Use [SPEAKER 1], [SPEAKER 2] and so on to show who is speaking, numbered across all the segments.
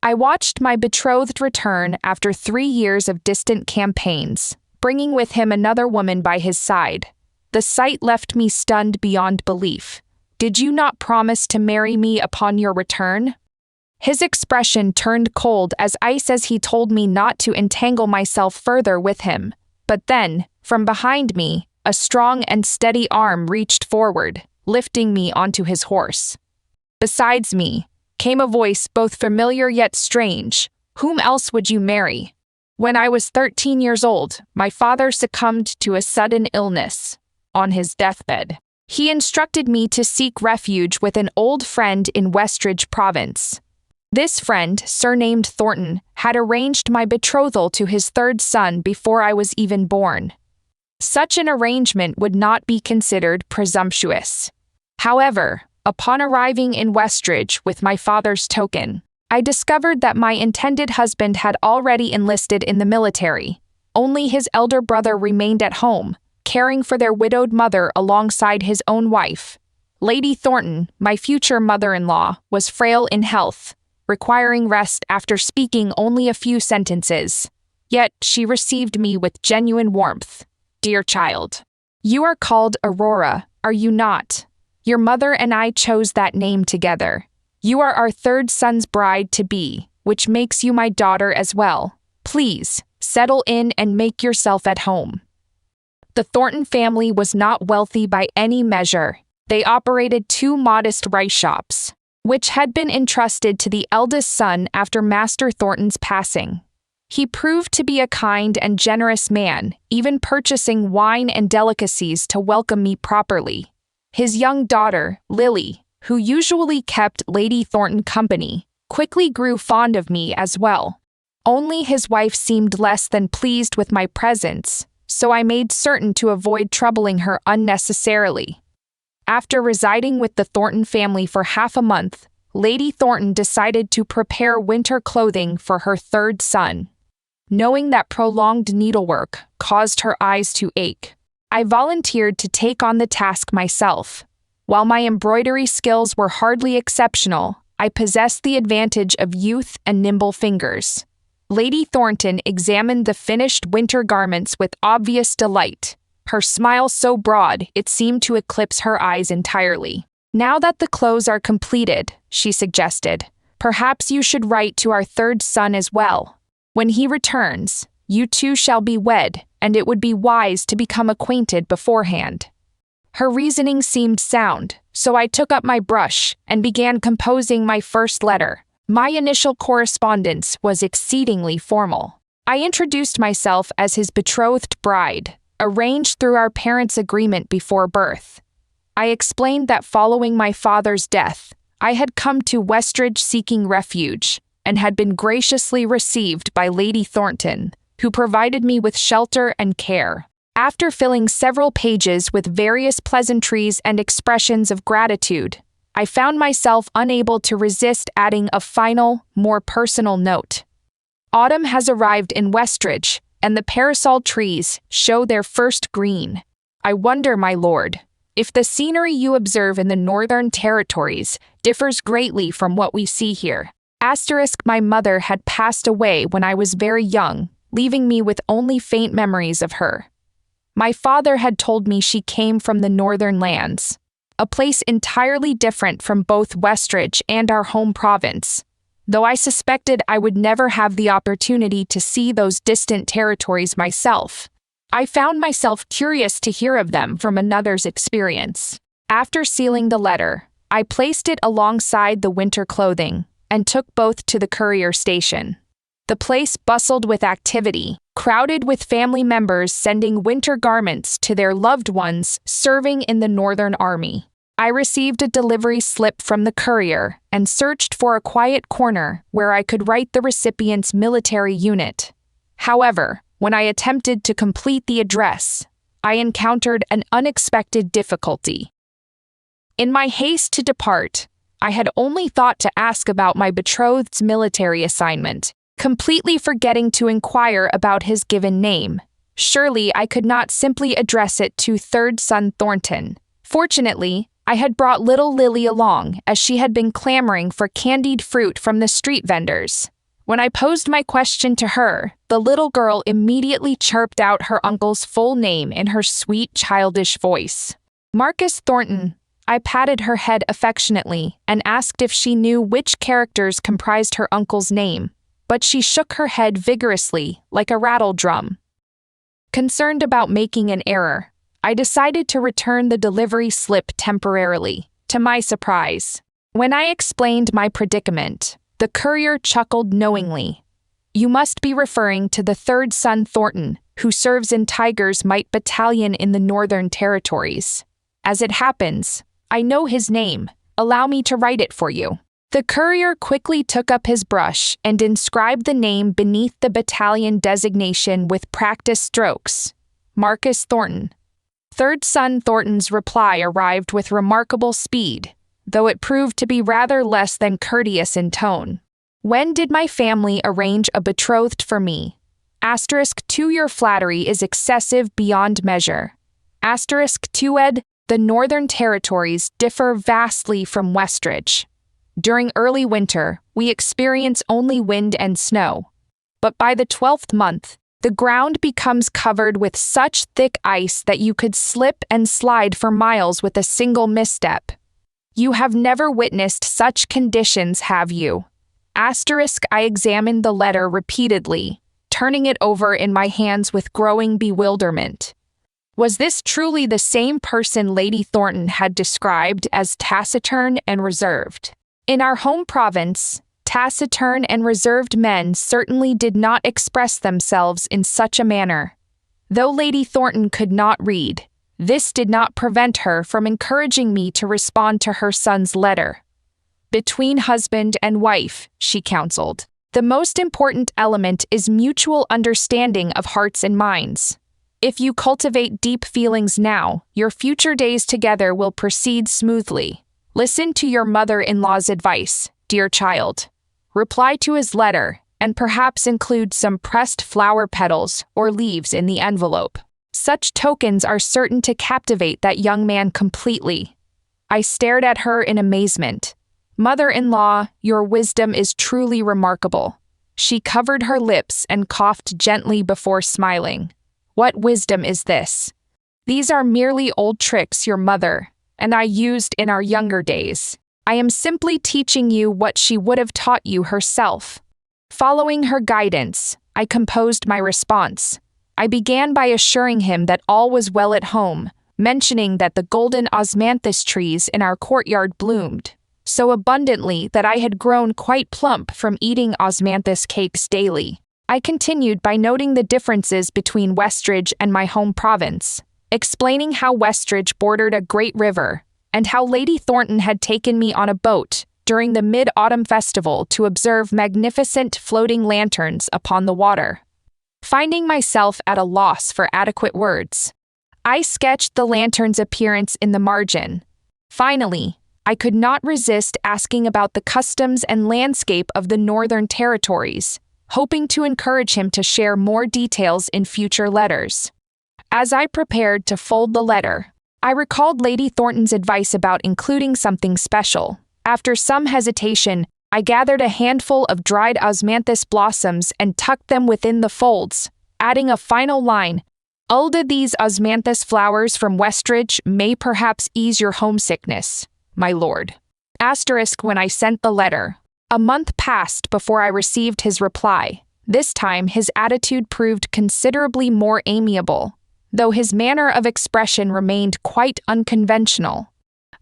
[SPEAKER 1] I watched my betrothed return after 3 years of distant campaigns, bringing with him another woman by his side. The sight left me stunned beyond belief. "Did you not promise to marry me upon your return?" His expression turned cold as ice as he told me not to entangle myself further with him. But then, from behind me, a strong and steady arm reached forward, lifting me onto his horse. Besides me, came a voice both familiar yet strange. "Whom else would you marry?" When I was 13 years old, my father succumbed to a sudden illness. On his deathbed, he instructed me to seek refuge with an old friend in Westridge Province. This friend, surnamed Thornton, had arranged my betrothal to his third son before I was even born. Such an arrangement would not be considered presumptuous. However, upon arriving in Westridge with my father's token, I discovered that my intended husband had already enlisted in the military. Only his elder brother remained at home, caring for their widowed mother alongside his own wife. Lady Thornton, my future mother-in-law, was frail in health, requiring rest after speaking only a few sentences. Yet she received me with genuine warmth. "Dear child, you are called Aurora, are you not? Your mother and I chose that name together. You are our third son's bride-to-be, which makes you my daughter as well. Please, settle in and make yourself at home." The Thornton family was not wealthy by any measure. They operated 2 modest rice shops, which had been entrusted to the eldest son after Master Thornton's passing. He proved to be a kind and generous man, even purchasing wine and delicacies to welcome me properly. His young daughter, Lily, who usually kept Lady Thornton company, quickly grew fond of me as well. Only his wife seemed less than pleased with my presence, so I made certain to avoid troubling her unnecessarily. After residing with the Thornton family for half a month, Lady Thornton decided to prepare winter clothing for her third son. Knowing that prolonged needlework caused her eyes to ache, I volunteered to take on the task myself. While my embroidery skills were hardly exceptional, I possessed the advantage of youth and nimble fingers. Lady Thornton examined the finished winter garments with obvious delight, her smile so broad it seemed to eclipse her eyes entirely. "Now that the clothes are completed," she suggested, "perhaps you should write to our third son as well. When he returns, you two shall be wed, and it would be wise to become acquainted beforehand." Her reasoning seemed sound, so I took up my brush and began composing my first letter. My initial correspondence was exceedingly formal. I introduced myself as his betrothed bride, arranged through our parents' agreement before birth. I explained that following my father's death, I had come to Westridge seeking refuge, and had been graciously received by Lady Thornton, who provided me with shelter and care. After filling several pages with various pleasantries and expressions of gratitude, I found myself unable to resist adding a final, more personal note. "Autumn has arrived in Westridge, and the parasol trees show their first green. I wonder, my lord, if the scenery you observe in the Northern Territories differs greatly from what we see here. My mother had passed away when I was very young, leaving me with only faint memories of her. My father had told me she came from the northern lands, a place entirely different from both Westridge and our home province, though I suspected I would never have the opportunity to see those distant territories myself. I found myself curious to hear of them from another's experience. After sealing the letter, I placed it alongside the winter clothing and took both to the courier station. The place bustled with activity, crowded with family members sending winter garments to their loved ones serving in the Northern Army. I received a delivery slip from the courier and searched for a quiet corner where I could write the recipient's military unit. However, when I attempted to complete the address, I encountered an unexpected difficulty. In my haste to depart, I had only thought to ask about my betrothed's military assignment, completely forgetting to inquire about his given name. Surely I could not simply address it to third son Thornton. Fortunately, I had brought little Lily along, as she had been clamoring for candied fruit from the street vendors. When I posed my question to her, the little girl immediately chirped out her uncle's full name in her sweet, childish voice. Marcus Thornton. I patted her head affectionately and asked if she knew which characters comprised her uncle's name, but she shook her head vigorously, like a rattle drum. Concerned about making an error, I decided to return the delivery slip temporarily, to my surprise. When I explained my predicament, the courier chuckled knowingly. You must be referring to the third son Thornton, who serves in Tiger's Might Battalion in the Northern Territories. As it happens, I know his name. Allow me to write it for you. The courier quickly took up his brush and inscribed the name beneath the battalion designation with practice strokes. Marcus Thornton. Third son Thornton's reply arrived with remarkable speed, though it proved to be rather less than courteous in tone. When did my family arrange a betrothed for me? *2 Your flattery is excessive beyond measure. *2 The Northern Territories differ vastly from Westridge. During early winter, we experience only wind and snow. But by the 12th month, the ground becomes covered with such thick ice that you could slip and slide for miles with a single misstep. You have never witnessed such conditions, have you? I examined the letter repeatedly, turning it over in my hands with growing bewilderment. Was this truly the same person Lady Thornton had described as taciturn and reserved? In our home province, taciturn and reserved men certainly did not express themselves in such a manner. Though Lady Thornton could not read, this did not prevent her from encouraging me to respond to her son's letter. Between husband and wife, she counseled, the most important element is mutual understanding of hearts and minds. If you cultivate deep feelings now, your future days together will proceed smoothly. Listen to your mother-in-law's advice, dear child. Reply to his letter, and perhaps include some pressed flower petals or leaves in the envelope. Such tokens are certain to captivate that young man completely. I stared at her in amazement. Mother-in-law, your wisdom is truly remarkable. She covered her lips and coughed gently before smiling. What wisdom is this? These are merely old tricks your mother and I used in our younger days. I am simply teaching you what she would have taught you herself. Following her guidance, I composed my response. I began by assuring him that all was well at home, mentioning that the golden osmanthus trees in our courtyard bloomed so abundantly that I had grown quite plump from eating osmanthus cakes daily. I continued by noting the differences between Westridge and my home province, explaining how Westridge bordered a great river, and how Lady Thornton had taken me on a boat during the Mid-Autumn Festival to observe magnificent floating lanterns upon the water. Finding myself at a loss for adequate words, I sketched the lantern's appearance in the margin. Finally, I could not resist asking about the customs and landscape of the Northern Territories, hoping to encourage him to share more details in future letters. As I prepared to fold the letter, I recalled Lady Thornton's advice about including something special. After some hesitation, I gathered a handful of dried osmanthus blossoms and tucked them within the folds, adding a final line. These osmanthus flowers from Westridge may perhaps ease your homesickness, my lord. When I sent the letter. A month passed before I received his reply. This time his attitude proved considerably more amiable, though his manner of expression remained quite unconventional.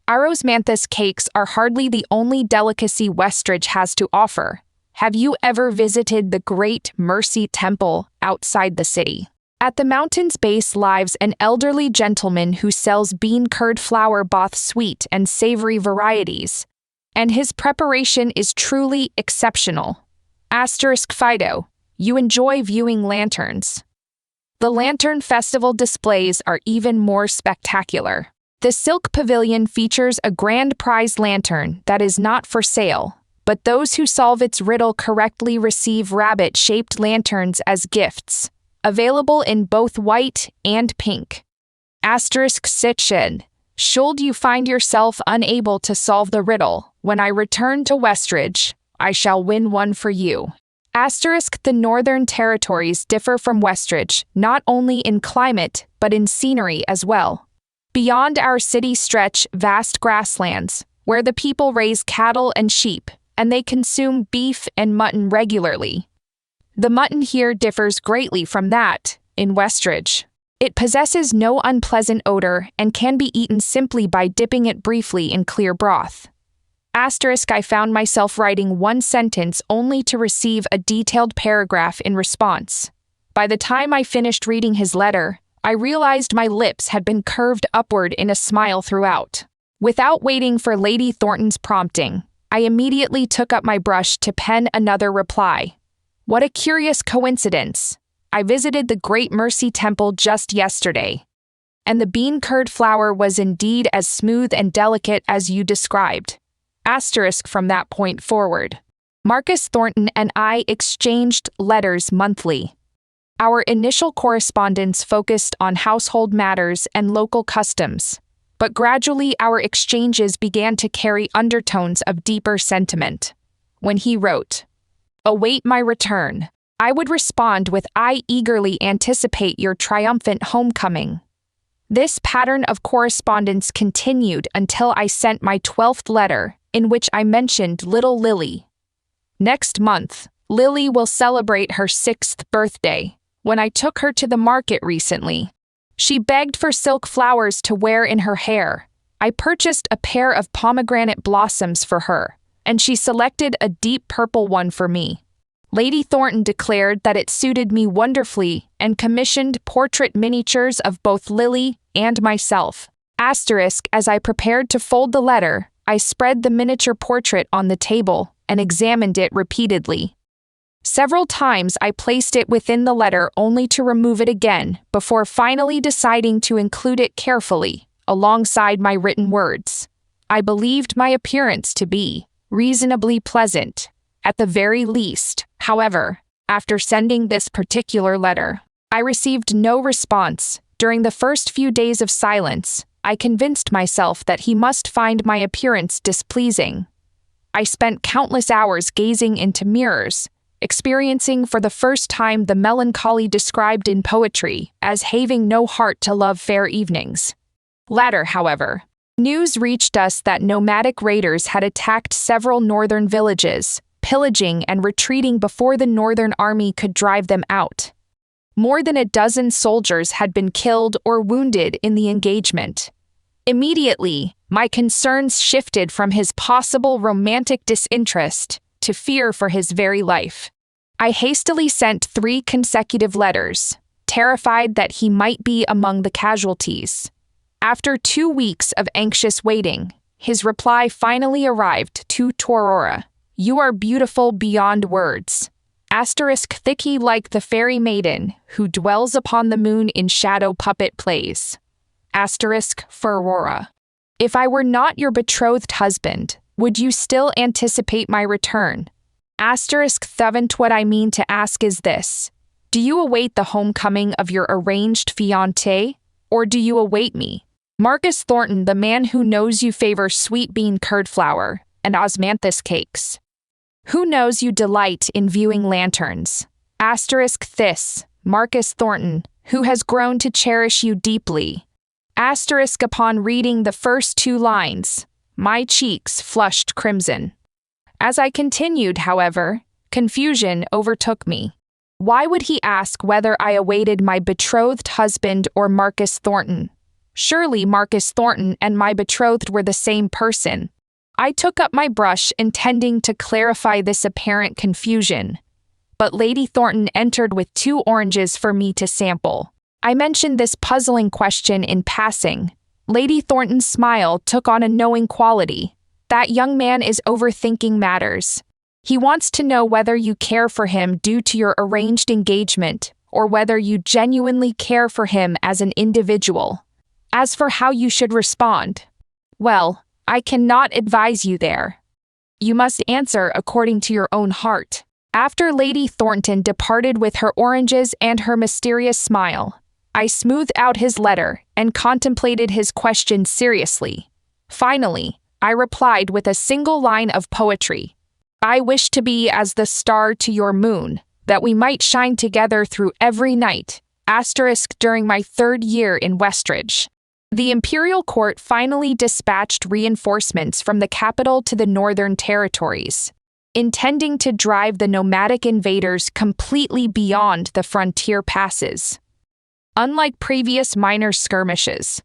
[SPEAKER 1] Our osmanthus cakes are hardly the only delicacy Westridge has to offer. Have you ever visited the Great Mercy Temple outside the city? At the mountain's base lives an elderly gentleman who sells bean-curd flour both sweet and savory varieties, and his preparation is truly exceptional. Fido, you enjoy viewing lanterns. The Lantern Festival displays are even more spectacular. The Silk Pavilion features a grand prize lantern that is not for sale, but those who solve its riddle correctly receive rabbit-shaped lanterns as gifts, available in both white and pink. Should you find yourself unable to solve the riddle, when I return to Westridge, I shall win one for you. Asterisk, the Northern Territories differ from Westridge, not only in climate, but in scenery as well. Beyond our city stretch vast grasslands, where the people raise cattle and sheep, and they consume beef and mutton regularly. The mutton here differs greatly from that in Westridge. It possesses no unpleasant odor and can be eaten simply by dipping it briefly in clear broth. Asterisk, I found myself writing one sentence only to receive a detailed paragraph in response. By the time I finished reading his letter, I realized my lips had been curved upward in a smile throughout. Without waiting for Lady Thornton's prompting, I immediately took up my brush to pen another reply. What a curious coincidence. I visited the Great Mercy Temple just yesterday, and the bean-curd flower was indeed as smooth and delicate as you described. Asterisk, from that point forward, Marcus Thornton and I exchanged letters monthly. Our initial correspondence focused on household matters and local customs, but gradually our exchanges began to carry undertones of deeper sentiment. When he wrote, "Await my return," I would respond with, "I eagerly anticipate your triumphant homecoming." This pattern of correspondence continued until I sent my 12th letter, in which I mentioned little Lily. Next month, Lily will celebrate her 6th birthday. When I took her to the market recently, she begged for silk flowers to wear in her hair. I purchased a pair of pomegranate blossoms for her, and she selected a deep purple one for me. Lady Thornton declared that it suited me wonderfully and commissioned portrait miniatures of both Lily and myself. Asterisk, as I prepared to fold the letter, I spread the miniature portrait on the table and examined it repeatedly. Several times I placed it within the letter only to remove it again before finally deciding to include it carefully alongside my written words. I believed my appearance to be reasonably pleasant, at the very least. However, after sending this particular letter, I received no response. During the first few days of silence, I convinced myself that he must find my appearance displeasing. I spent countless hours gazing into mirrors, experiencing for the first time the melancholy described in poetry as having no heart to love fair evenings. Later, however, news reached us that nomadic raiders had attacked several northern villages, pillaging and retreating before the Northern Army could drive them out. More than a dozen soldiers had been killed or wounded in the engagement. Immediately, my concerns shifted from his possible romantic disinterest to fear for his very life. I hastily sent 3 consecutive letters, terrified that he might be among the casualties. After 2 weeks of anxious waiting, his reply finally arrived to Torora. "You are beautiful beyond words." Asterisk, thicky like the fairy maiden who dwells upon the moon in shadow puppet plays. Asterisk, for Aurora. If I were not your betrothed husband, would you still anticipate my return? Asterisk, what I mean to ask is this. Do you await the homecoming of your arranged fiancé, or do you await me? Marcus Thornton, the man who knows you favor sweet bean curd flour and osmanthus cakes. Who knows you delight in viewing lanterns? Asterisk, Marcus Thornton, who has grown to cherish you deeply. Asterisk, upon reading the first 2 lines, my cheeks flushed crimson. As I continued, however, confusion overtook me. Why would he ask whether I awaited my betrothed husband or Marcus Thornton? Surely Marcus Thornton and my betrothed were the same person. I took up my brush intending to clarify this apparent confusion, but Lady Thornton entered with 2 oranges for me to sample. I mentioned this puzzling question in passing. Lady Thornton's smile took on a knowing quality. That young man is overthinking matters. He wants to know whether you care for him due to your arranged engagement, or whether you genuinely care for him as an individual. As for how you should respond, well, I cannot advise you there. You must answer according to your own heart. After Lady Thornton departed with her oranges and her mysterious smile, I smoothed out his letter and contemplated his question seriously. Finally, I replied with a single line of poetry. I wish to be as the star to your moon, that we might shine together through every night. During my 3rd year in Westridge. The imperial court finally dispatched reinforcements from the capital to the northern territories, intending to drive the nomadic invaders completely beyond the frontier passes. Unlike previous minor skirmishes,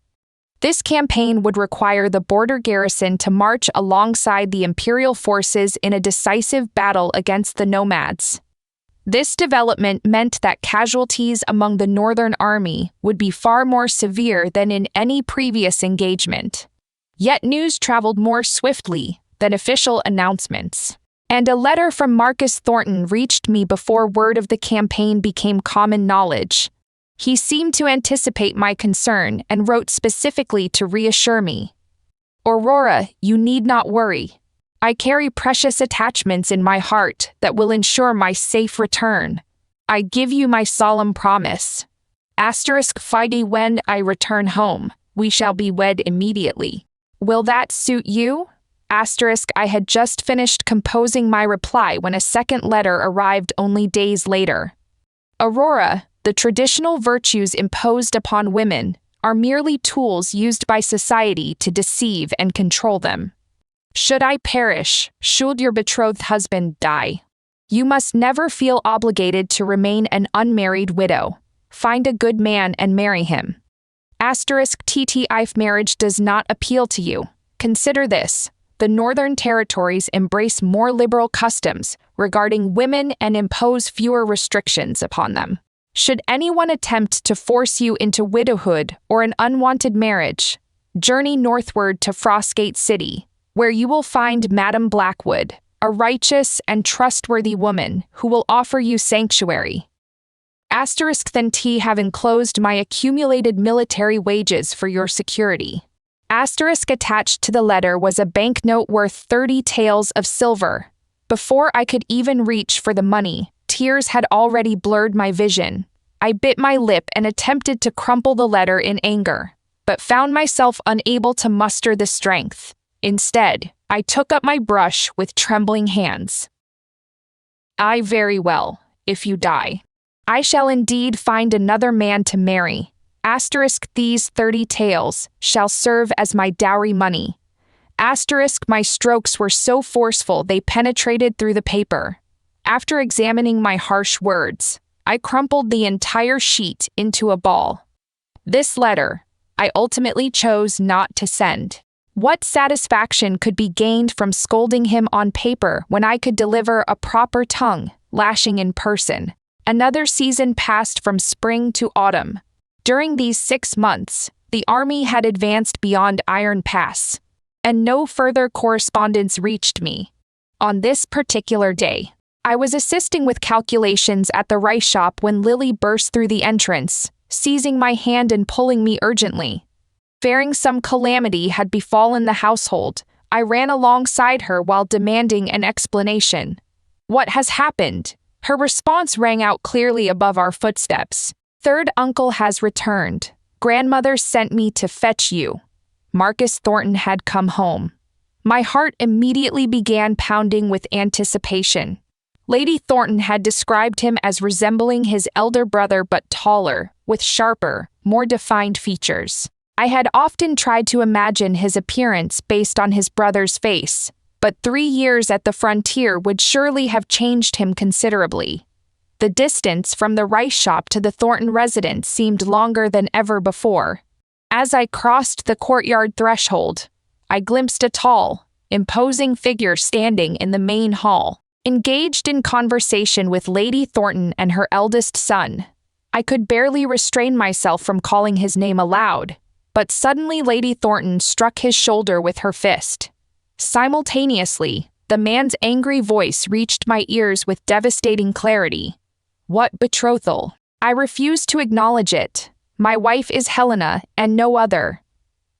[SPEAKER 1] this campaign would require the border garrison to march alongside the imperial forces in a decisive battle against the nomads. This development meant that casualties among the Northern Army would be far more severe than in any previous engagement. Yet news traveled more swiftly than official announcements, and a letter from Marcus Thornton reached me before word of the campaign became common knowledge. He seemed to anticipate my concern and wrote specifically to reassure me. "Aurora, you need not worry. I carry precious attachments in my heart that will ensure my safe return. I give you my solemn promise. Fide when I return home, we shall be wed immediately. Will that suit you?" I had just finished composing my reply when a second letter arrived only days later. "Aurora, the traditional virtues imposed upon women are merely tools used by society to deceive and control them. Should I perish, should your betrothed husband die, you must never feel obligated to remain an unmarried widow. Find a good man and marry him. If marriage does not appeal to you, consider this. The Northern Territories embrace more liberal customs regarding women and impose fewer restrictions upon them. Should anyone attempt to force you into widowhood or an unwanted marriage, journey northward to Frostgate City, where you will find Madame Blackwood, a righteous and trustworthy woman who will offer you sanctuary. Have enclosed my accumulated military wages for your security." Attached to the letter was a banknote worth 30 taels of silver. Before I could even reach for the money, tears had already blurred my vision. I bit my lip and attempted to crumple the letter in anger, but found myself unable to muster the strength. Instead, I took up my brush with trembling hands. "Very well, if you die. I shall indeed find another man to marry. These 30 taels shall serve as my dowry money." My strokes were so forceful they penetrated through the paper. After examining my harsh words, I crumpled the entire sheet into a ball. This letter, I ultimately chose not to send. What satisfaction could be gained from scolding him on paper when I could deliver a proper tongue, lashing in person? Another season passed from spring to autumn. During these 6 months, the army had advanced beyond Iron Pass, and no further correspondence reached me. On this particular day, I was assisting with calculations at the rice shop when Lily burst through the entrance, seizing my hand and pulling me urgently. Fearing some calamity had befallen the household, I ran alongside her while demanding an explanation. "What has happened?" Her response rang out clearly above our footsteps. "Third uncle has returned. Grandmother sent me to fetch you." Marcus Thornton had come home. My heart immediately began pounding with anticipation. Lady Thornton had described him as resembling his elder brother but taller, with sharper, more defined features. I had often tried to imagine his appearance based on his brother's face, but 3 years at the frontier would surely have changed him considerably. The distance from the rice shop to the Thornton residence seemed longer than ever before. As I crossed the courtyard threshold, I glimpsed a tall, imposing figure standing in the main hall, engaged in conversation with Lady Thornton and her eldest son. I could barely restrain myself from calling his name aloud, but suddenly Lady Thornton struck his shoulder with her fist. Simultaneously, the man's angry voice reached my ears with devastating clarity. "What betrothal? I refuse to acknowledge it. My wife is Helena and no other."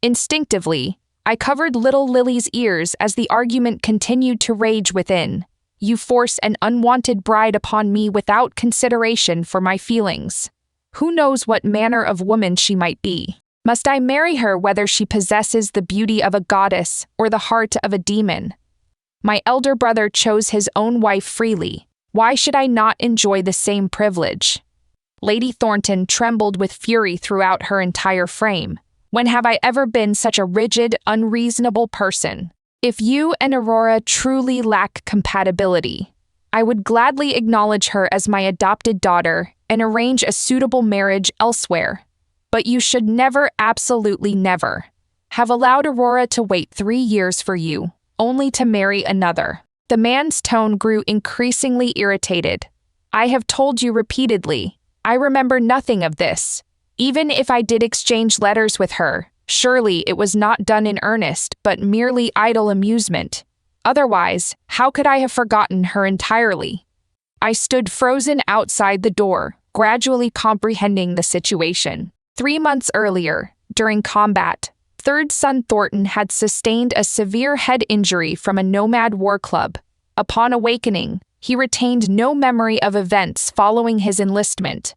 [SPEAKER 1] Instinctively, I covered little Lily's ears as the argument continued to rage within. "You force an unwanted bride upon me without consideration for my feelings. Who knows what manner of woman she might be? Must I marry her whether she possesses the beauty of a goddess or the heart of a demon?" My elder brother chose his own wife freely. Why should I not enjoy the same privilege? Lady Thornton trembled with fury throughout her entire frame. When have I ever been such a rigid, unreasonable person? If you and Aurora truly lack compatibility, I would gladly acknowledge her as my adopted daughter and arrange a suitable marriage elsewhere. But you should never, absolutely never, have allowed Aurora to wait 3 years for you, only to marry another. The man's tone grew increasingly irritated. I have told you repeatedly, I remember nothing of this. Even if I did exchange letters with her, surely it was not done in earnest, but merely idle amusement. Otherwise, how could I have forgotten her entirely? I stood frozen outside the door, gradually comprehending the situation. 3 months earlier, during combat, third son Thornton had sustained a severe head injury from a nomad war club. Upon awakening, he retained no memory of events following his enlistment.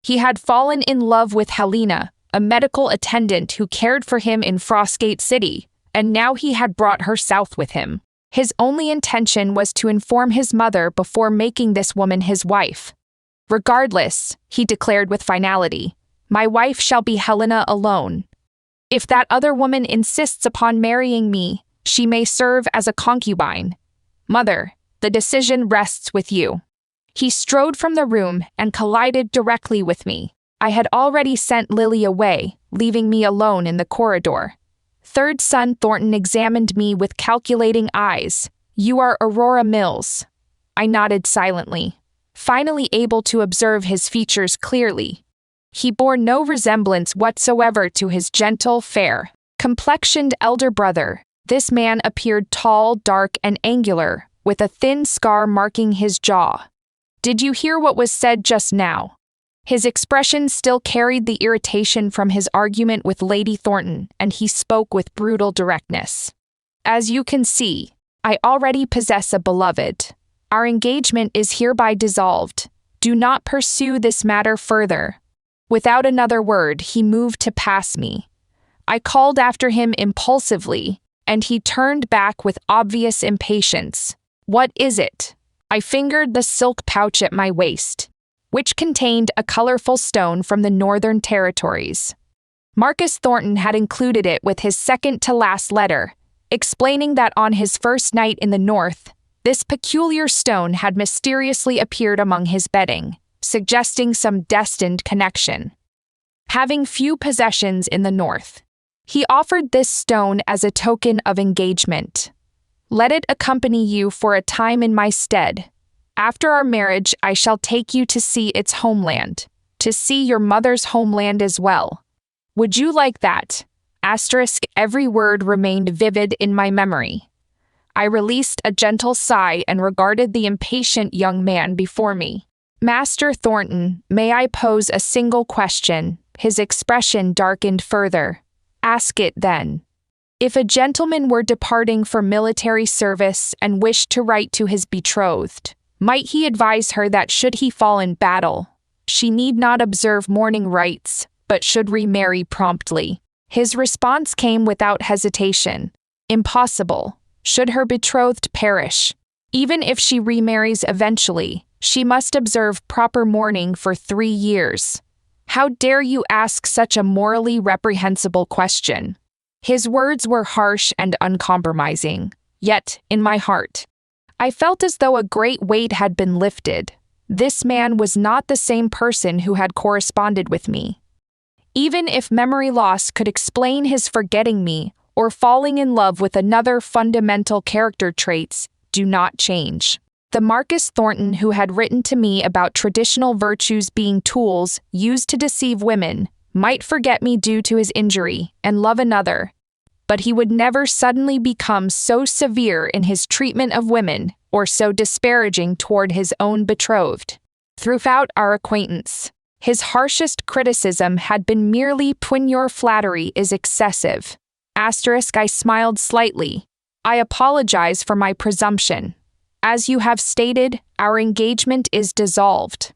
[SPEAKER 1] He had fallen in love with Helena, a medical attendant who cared for him in Frostgate City, and now he had brought her south with him. His only intention was to inform his mother before making this woman his wife. Regardless, he declared with finality, my wife shall be Helena alone. If that other woman insists upon marrying me, she may serve as a concubine. Mother, the decision rests with you. He strode from the room and collided directly with me. I had already sent Lily away, leaving me alone in the corridor. Third son Thornton examined me with calculating eyes. You are Aurora Mills. I nodded silently, finally able to observe his features clearly. He bore no resemblance whatsoever to his gentle, fair, complexioned elder brother. This man appeared tall, dark, and angular, with a thin scar marking his jaw. Did you hear what was said just now? His expression still carried the irritation from his argument with Lady Thornton, and he spoke with brutal directness. As you can see, I already possess a beloved. Our engagement is hereby dissolved. Do not pursue this matter further. Without another word, he moved to pass me. I called after him impulsively, and he turned back with obvious impatience. What is it? I fingered the silk pouch at my waist, which contained a colorful stone from the Northern Territories. Marcus Thornton had included it with his second-to-last letter, explaining that on his first night in the North, this peculiar stone had mysteriously appeared among his bedding, suggesting some destined connection. Having few possessions in the North, he offered this stone as a token of engagement. Let it accompany you for a time in my stead. After our marriage, I shall take you to see its homeland, to see your mother's homeland as well. Would you like that? Every word remained vivid in my memory. I released a gentle sigh and regarded the impatient young man before me. Master Thornton, may I pose a single question? His expression darkened further. Ask it then. If a gentleman were departing for military service and wished to write to his betrothed, might he advise her that should he fall in battle, she need not observe mourning rites, but should remarry promptly? His response came without hesitation. Impossible. Should her betrothed perish, even if she remarries eventually, she must observe proper mourning for 3 years. How dare you ask such a morally reprehensible question? His words were harsh and uncompromising, yet, in my heart, I felt as though a great weight had been lifted. This man was not the same person who had corresponded with me. Even if memory loss could explain his forgetting me or falling in love with another, fundamental character traits do not change. The Marcus Thornton who had written to me about traditional virtues being tools used to deceive women might forget me due to his injury and love another, but he would never suddenly become so severe in his treatment of women or so disparaging toward his own betrothed. Throughout our acquaintance, his harshest criticism had been merely "When your flattery is excessive." I smiled slightly. I apologize for my presumption. As you have stated, our engagement is dissolved.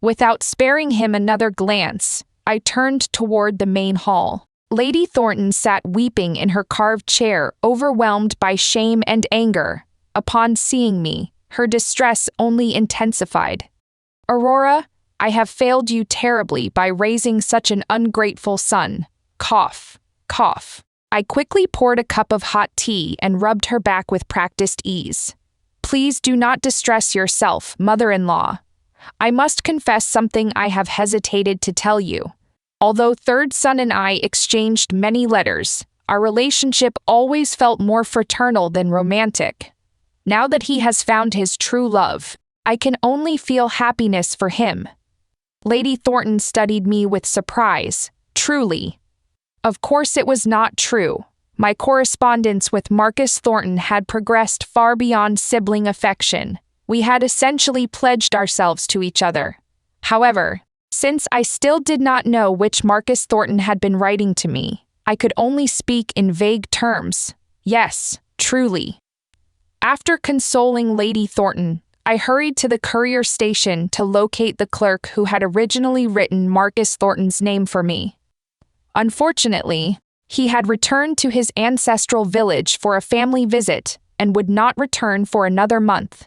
[SPEAKER 1] Without sparing him another glance, I turned toward the main hall. Lady Thornton sat weeping in her carved chair, overwhelmed by shame and anger. Upon seeing me, her distress only intensified. Aurora, I have failed you terribly by raising such an ungrateful son. Cough, cough. I quickly poured a cup of hot tea and rubbed her back with practiced ease. Please do not distress yourself, mother-in-law. I must confess something I have hesitated to tell you. Although third son and I exchanged many letters, our relationship always felt more fraternal than romantic. Now that he has found his true love, I can only feel happiness for him. Lady Thornton studied me with surprise. Truly. Of course it was not true. My correspondence with Marcus Thornton had progressed far beyond sibling affection. We had essentially pledged ourselves to each other. However, since I still did not know which Marcus Thornton had been writing to me, I could only speak in vague terms. Yes, truly. After consoling Lady Thornton, I hurried to the courier station to locate the clerk who had originally written Marcus Thornton's name for me. Unfortunately, he had returned to his ancestral village for a family visit and would not return for another month.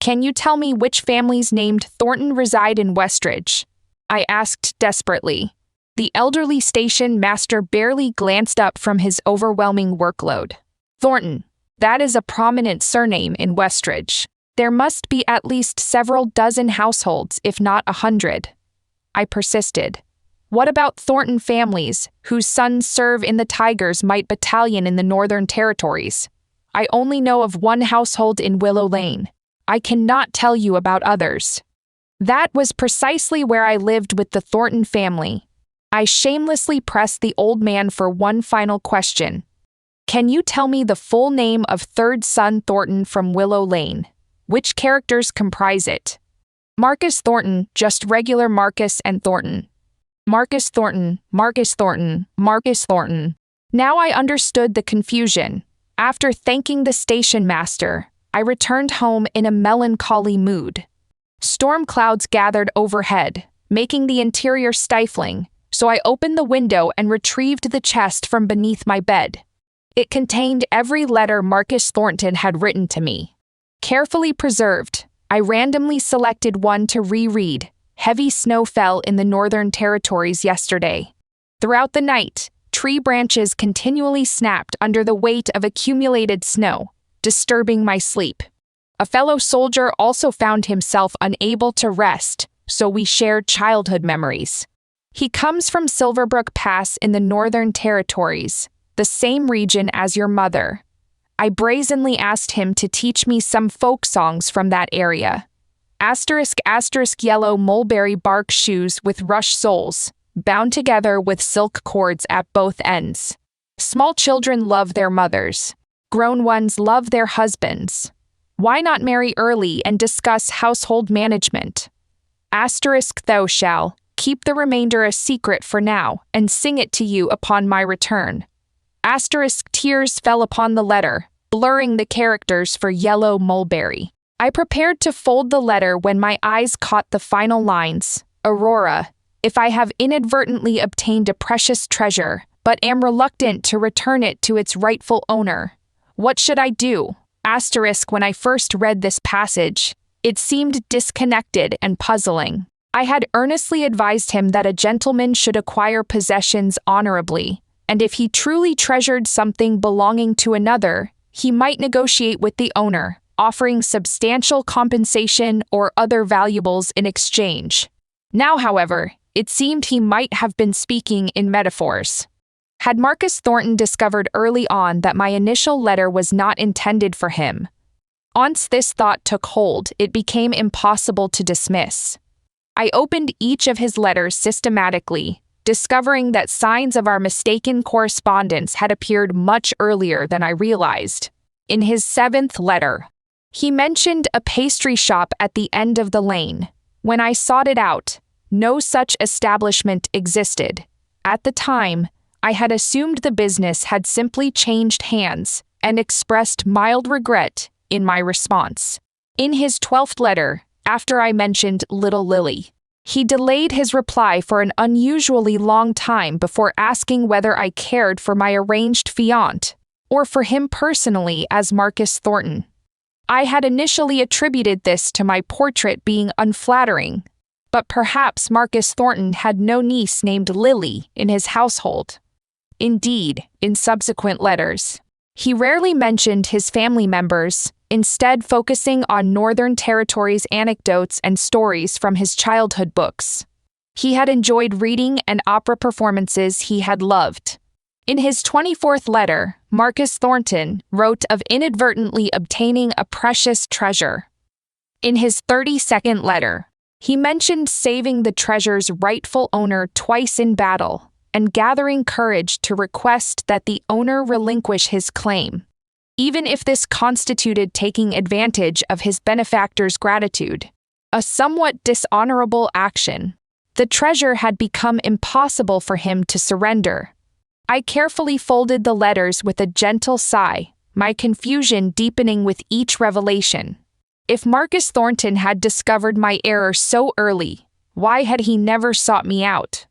[SPEAKER 1] Can you tell me which families named Thornton reside in Westridge? I asked desperately. The elderly station master barely glanced up from his overwhelming workload. Thornton, that is a prominent surname in Westridge. There must be at least several dozen households, if not 100. I persisted. What about Thornton families, whose sons serve in the Tigers Might Battalion in the Northern Territories? I only know of one household in Willow Lane. I cannot tell you about others. That was precisely where I lived with the Thornton family. I shamelessly pressed the old man for one final question. Can you tell me the full name of third son Thornton from Willow Lane? Which characters comprise it? Marcus Thornton, just regular Marcus and Thornton. Marcus Thornton, Marcus Thornton, Marcus Thornton. Now I understood the confusion. After thanking the station master, I returned home in a melancholy mood. Storm clouds gathered overhead, making the interior stifling, so I opened the window and retrieved the chest from beneath my bed. It contained every letter Marcus Thornton had written to me. Carefully preserved, I randomly selected one to reread. Heavy snow fell in the Northern Territories yesterday. Throughout the night, tree branches continually snapped under the weight of accumulated snow, disturbing my sleep. A fellow soldier also found himself unable to rest, so we shared childhood memories. He comes from Silverbrook Pass in the Northern Territories, the same region as your mother. I brazenly asked him to teach me some folk songs from that area. *** yellow mulberry bark shoes with rush soles, bound together with silk cords at both ends. Small children love their mothers. Grown ones love their husbands. Why not marry early and discuss household management? Thou shall keep the remainder a secret for now and sing it to you upon my return. Tears fell upon the letter, blurring the characters for yellow mulberry. I prepared to fold the letter when my eyes caught the final lines. Aurora, if I have inadvertently obtained a precious treasure, but am reluctant to return it to its rightful owner, what should I do? When I first read this passage, it seemed disconnected and puzzling. I had earnestly advised him that a gentleman should acquire possessions honorably, and if he truly treasured something belonging to another, he might negotiate with the owner, offering substantial compensation or other valuables in exchange. Now, however, it seemed he might have been speaking in metaphors. Had Marcus Thornton discovered early on that my initial letter was not intended for him? Once this thought took hold, it became impossible to dismiss. I opened each of his letters systematically, discovering that signs of our mistaken correspondence had appeared much earlier than I realized. In his 7th letter, he mentioned a pastry shop at the end of the lane. When I sought it out, no such establishment existed. At the time, I had assumed the business had simply changed hands and expressed mild regret in my response. In his 12th letter, after I mentioned Little Lily, he delayed his reply for an unusually long time before asking whether I cared for my arranged fiancé or for him personally as Marcus Thornton. I had initially attributed this to my portrait being unflattering, but perhaps Marcus Thornton had no niece named Lily in his household. Indeed, in subsequent letters, he rarely mentioned his family members, instead focusing on Northern Territories anecdotes and stories from his childhood books. He had enjoyed reading and opera performances he had loved. In his 24th letter, Marcus Thornton wrote of inadvertently obtaining a precious treasure. In his 32nd letter, he mentioned saving the treasure's rightful owner twice in battle and gathering courage to request that the owner relinquish his claim, even if this constituted taking advantage of his benefactor's gratitude, a somewhat dishonorable action. The treasure had become impossible for him to surrender. I carefully folded the letters with a gentle sigh, my confusion deepening with each revelation. If Marcus Thornton had discovered my error so early, why had he never sought me out?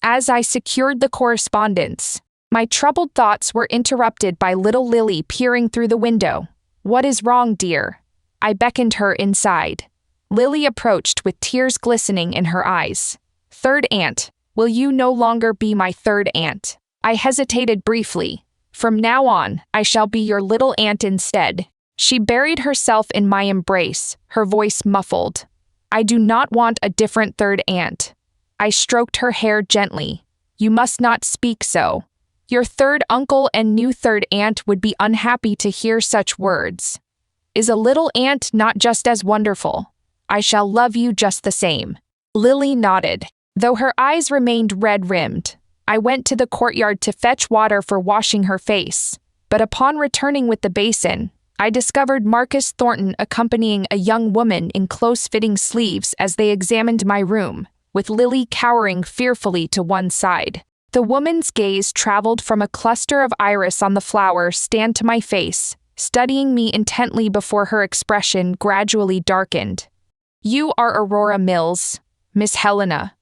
[SPEAKER 1] As I secured the correspondence, my troubled thoughts were interrupted by little Lily peering through the window. "What is wrong, dear?" I beckoned her inside. Lily approached with tears glistening in her eyes. "Third aunt, will you no longer be my third aunt?" I hesitated briefly. "From now on, I shall be your little aunt instead." She buried herself in my embrace, her voice muffled. "I do not want a different third aunt." I stroked her hair gently. "You must not speak so. Your third uncle and new third aunt would be unhappy to hear such words. Is a little aunt not just as wonderful? I shall love you just the same." Lily nodded, though her eyes remained red-rimmed. I went to the courtyard to fetch water for washing her face, but upon returning with the basin, I discovered Marcus Thornton accompanying a young woman in close-fitting sleeves as they examined my room, with Lily cowering fearfully to one side. The woman's gaze traveled from a cluster of iris on the flower stand to my face, studying me intently before her expression gradually darkened. "You are Aurora Mills, Miss Helena,"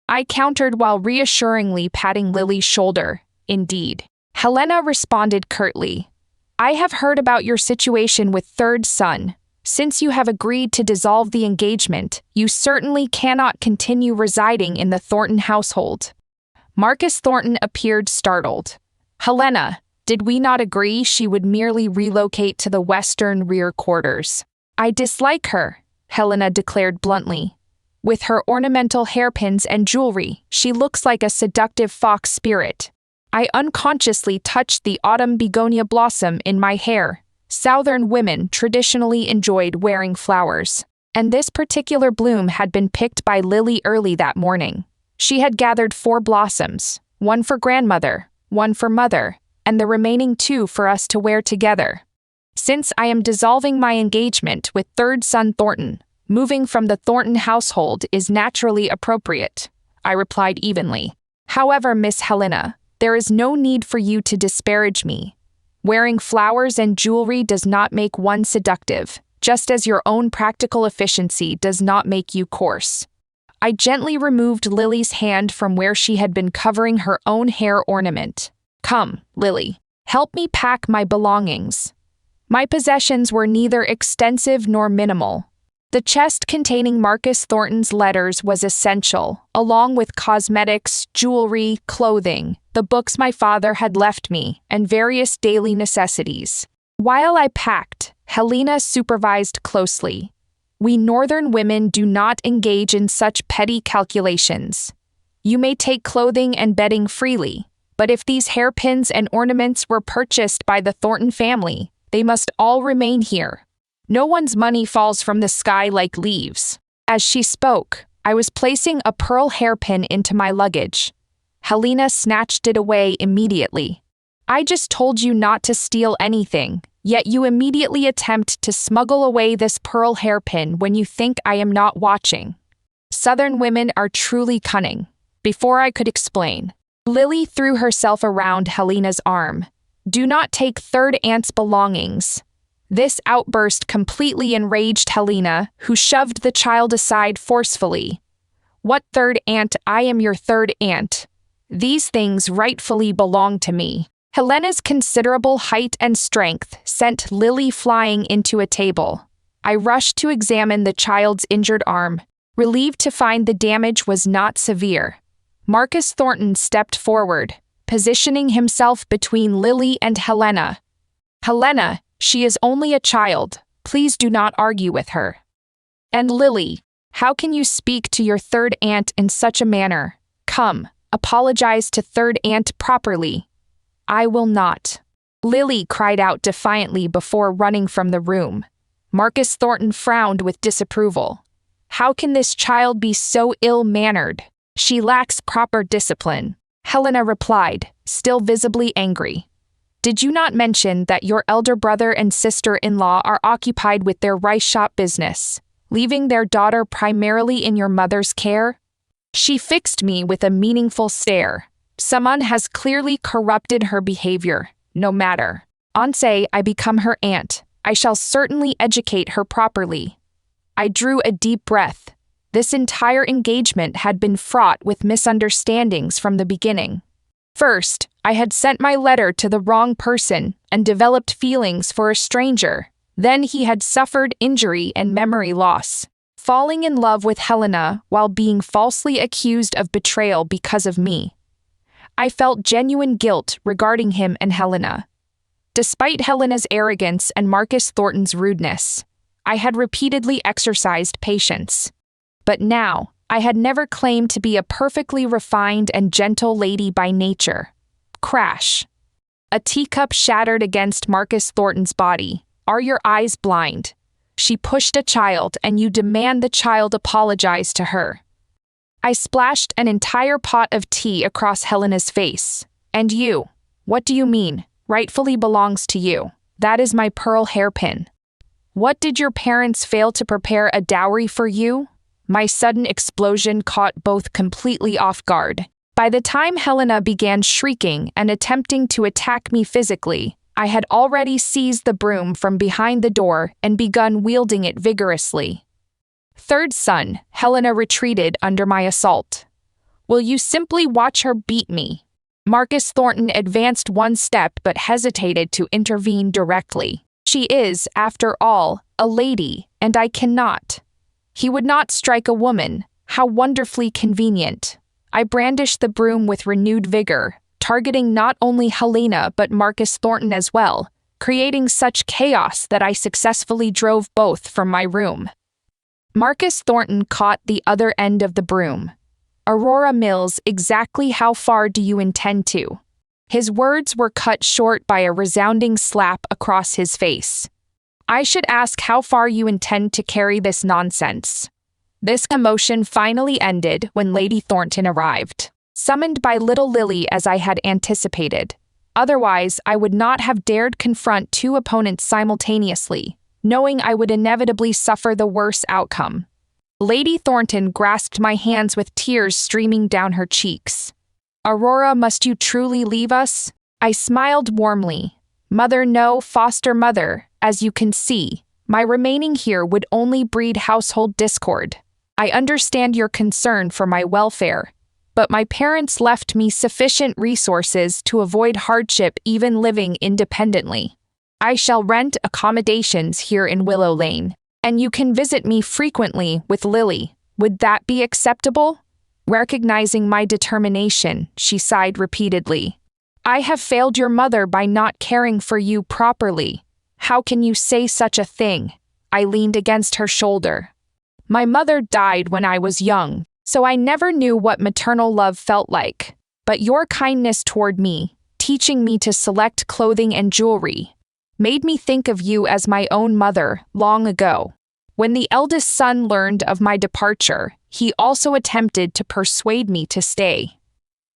[SPEAKER 1] I countered while reassuringly patting Lily's shoulder. "Indeed." Helena responded curtly. "I have heard about your situation with third son. Since you have agreed to dissolve the engagement, you certainly cannot continue residing in the Thornton household." Marcus Thornton appeared startled. "Helena, did we not agree she would merely relocate to the western rear quarters?" "I dislike her," Helena declared bluntly. "With her ornamental hairpins and jewelry, she looks like a seductive fox spirit." I unconsciously touched the autumn begonia blossom in my hair. Southern women traditionally enjoyed wearing flowers, and this particular bloom had been picked by Lily early that morning. She had gathered 4 blossoms, one for grandmother, one for mother, and the remaining 2 for us to wear together. "Since I am dissolving my engagement with third son Thornton, moving from the Thornton household is naturally appropriate," I replied evenly. "However, Miss Helena, there is no need for you to disparage me. Wearing flowers and jewelry does not make one seductive, just as your own practical efficiency does not make you coarse." I gently removed Lily's hand from where she had been covering her own hair ornament. "Come, Lily, help me pack my belongings." My possessions were neither extensive nor minimal. The chest containing Marcus Thornton's letters was essential, along with cosmetics, jewelry, clothing, the books my father had left me, and various daily necessities. While I packed, Helena supervised closely. "We northern women do not engage in such petty calculations. You may take clothing and bedding freely, but if these hairpins and ornaments were purchased by the Thornton family, they must all remain here. No one's money falls from the sky like leaves." As she spoke, I was placing a pearl hairpin into my luggage. Helena snatched it away immediately. "I just told you not to steal anything, yet you immediately attempt to smuggle away this pearl hairpin when you think I am not watching. Southern women are truly cunning." Before I could explain, Lily threw herself around Helena's arm. "Do not take third aunt's belongings." This outburst completely enraged Helena, who shoved the child aside forcefully. "What third aunt? I am your third aunt. These things rightfully belong to me." Helena's considerable height and strength sent Lily flying into a table. I rushed to examine the child's injured arm, relieved to find the damage was not severe. Marcus Thornton stepped forward, positioning himself between Lily and Helena. "Helena, she is only a child. Please do not argue with her." "And Lily, how can you speak to your third aunt in such a manner? Come, apologize to third aunt properly." "I will not," Lily cried out defiantly before running from the room. Marcus Thornton frowned with disapproval. "How can this child be so ill-mannered? She lacks proper discipline," Helena replied, still visibly angry. "Did you not mention that your elder brother and sister-in-law are occupied with their rice shop business, leaving their daughter primarily in your mother's care?" She fixed me with a meaningful stare. Someone has clearly corrupted her behavior. No matter. Once I become her aunt, I shall certainly educate her properly. I drew a deep breath. This entire engagement had been fraught with misunderstandings from the beginning. First, I had sent my letter to the wrong person and developed feelings for a stranger. Then he had suffered injury and memory loss, falling in love with Helena while being falsely accused of betrayal because of me. I felt genuine guilt regarding him and Helena. Despite Helena's arrogance and Marcus Thornton's rudeness, I had repeatedly exercised patience. But now, I had never claimed to be a perfectly refined and gentle lady by nature. Crash. A teacup shattered against Marcus Thornton's body. "Are your eyes blind? She pushed a child and you demand the child apologize to her." I splashed an entire pot of tea across Helena's face. "And you? What do you mean? Rightfully belongs to you. That is my pearl hairpin. What, did your parents fail to prepare a dowry for you?" My sudden explosion caught both completely off guard. By the time Helena began shrieking and attempting to attack me physically, I had already seized the broom from behind the door and begun wielding it vigorously. "Third son," Helena retreated under my assault. "Will you simply watch her beat me?" Marcus Thornton advanced one step but hesitated to intervene directly. "She is, after all, a lady, and I cannot." He would not strike a woman. How wonderfully convenient. I brandished the broom with renewed vigor, targeting not only Helena but Marcus Thornton as well, creating such chaos that I successfully drove both from my room. Marcus Thornton caught the other end of the broom. "Aurora Mills, exactly how far do you intend to?" His words were cut short by a resounding slap across his face. "I should ask how far you intend to carry this nonsense." This commotion finally ended when Lady Thornton arrived, summoned by little Lily as I had anticipated. Otherwise, I would not have dared confront two opponents simultaneously, knowing I would inevitably suffer the worse outcome. Lady Thornton grasped my hands with tears streaming down her cheeks. "Aurora, must you truly leave us?" I smiled warmly. "Mother, no, foster mother. As you can see, my remaining here would only breed household discord. I understand your concern for my welfare, but my parents left me sufficient resources to avoid hardship even living independently. I shall rent accommodations here in Willow Lane, and you can visit me frequently with Lily. Would that be acceptable?" Recognizing my determination, she sighed repeatedly. "I have failed your mother by not caring for you properly. How can you say such a thing?" I leaned against her shoulder. "My mother died when I was young, so I never knew what maternal love felt like. But your kindness toward me, teaching me to select clothing and jewelry, made me think of you as my own mother long ago." When the eldest son learned of my departure, he also attempted to persuade me to stay.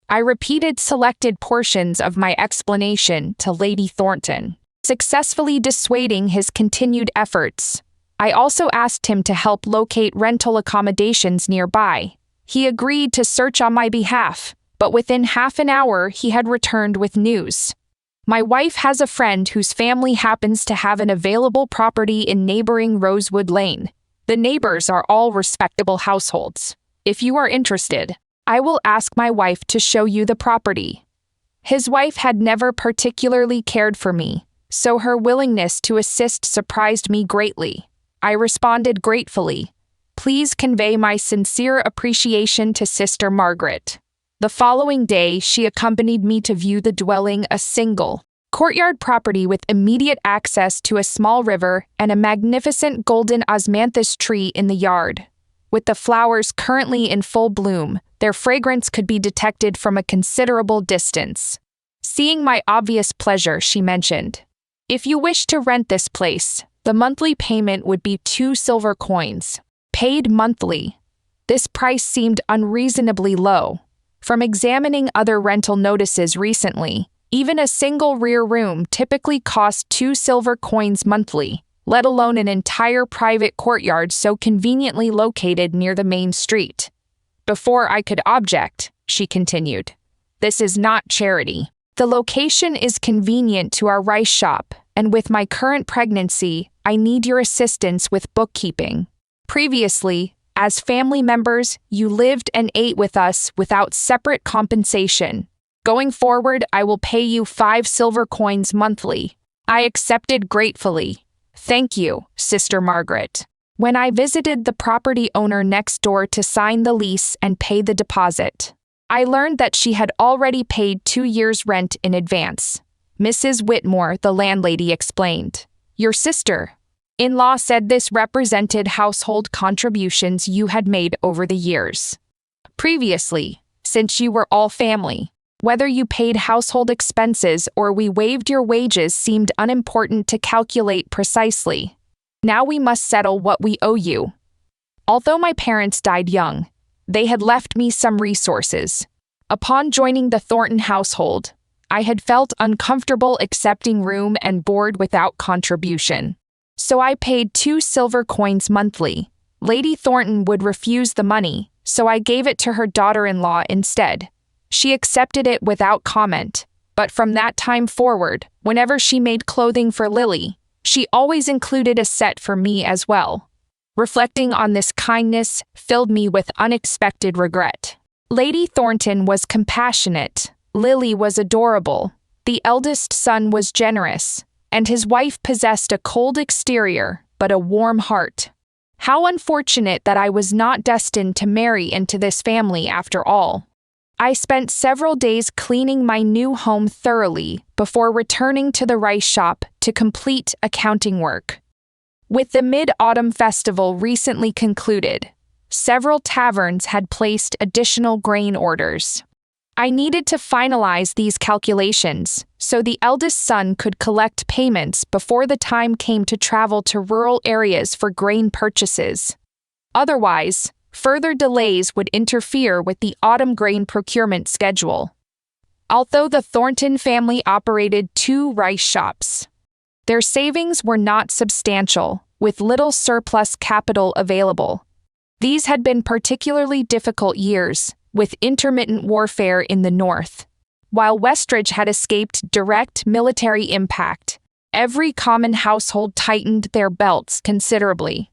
[SPEAKER 1] I repeated selected portions of my explanation to Lady Thornton, successfully dissuading his continued efforts. I also asked him to help locate rental accommodations nearby. He agreed to search on my behalf, but within half an hour he had returned with news. "My wife has a friend whose family happens to have an available property in neighboring Rosewood Lane. The neighbors are all respectable households. If you are interested, I will ask my wife to show you the property." His wife had never particularly cared for me, so her willingness to assist surprised me greatly. I responded gratefully. Please convey my sincere appreciation to Sister Margaret. The following day, she accompanied me to view the dwelling, a single courtyard property with immediate access to a small river and a magnificent golden osmanthus tree in the yard. With the flowers currently in full bloom, their fragrance could be detected from a considerable distance. Seeing my obvious pleasure, she mentioned, "If you wish to rent this place, the monthly payment would be 2 silver coins, paid monthly." This price seemed unreasonably low. From examining other rental notices recently, even a single rear room typically costs 2 silver coins monthly, let alone an entire private courtyard so conveniently located near the main street. Before I could object, she continued, "This is not charity. The location is convenient to our rice shop, and with my current pregnancy, I need your assistance with bookkeeping. Previously, as family members, you lived and ate with us without separate compensation. Going forward, I will pay you 5 silver coins monthly." I accepted gratefully. "Thank you, Sister Margaret." When I visited the property owner next door to sign the lease and pay the deposit, I learned that she had already paid 2 years' rent in advance. Mrs. Whitmore, the landlady, explained. "Your sister-in-law said this represented household contributions you had made over the years. Previously, since you were all family, whether you paid household expenses or we waived your wages seemed unimportant to calculate precisely. Now we must settle what we owe you. Although my parents died young, they had left me some resources. Upon joining the Thornton household, I had felt uncomfortable accepting room and board without contribution. So I paid 2 silver coins monthly. Lady Thornton would refuse the money, so I gave it to her daughter-in-law instead. She accepted it without comment, but from that time forward, whenever she made clothing for Lily, she always included a set for me as well. Reflecting on this kindness filled me with unexpected regret. Lady Thornton was compassionate, Lily was adorable, the eldest son was generous, and his wife possessed a cold exterior but a warm heart. How unfortunate that I was not destined to marry into this family after all. I spent several days cleaning my new home thoroughly before returning to the rice shop to complete accounting work. With the Mid-Autumn Festival recently concluded, several taverns had placed additional grain orders. I needed to finalize these calculations so the eldest son could collect payments before the time came to travel to rural areas for grain purchases. Otherwise, further delays would interfere with the autumn grain procurement schedule. Although the Thornton family operated 2 rice shops, their savings were not substantial, with little surplus capital available. These had been particularly difficult years, with intermittent warfare in the north. While Westridge had escaped direct military impact, every common household tightened their belts considerably.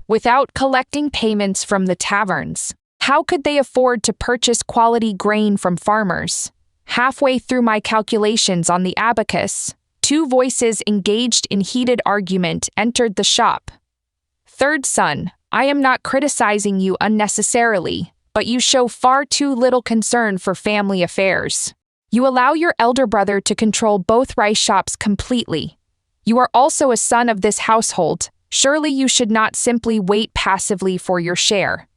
[SPEAKER 1] Without collecting payments from the taverns, how could they afford to purchase quality grain from farmers? Halfway through my calculations on the abacus, 2 voices engaged in heated argument entered the shop. "Third son, I am not criticizing you unnecessarily, but you show far too little concern for family affairs. You allow your elder brother to control both rice shops completely. You are also a son of this household. Surely you should not simply wait passively for your share."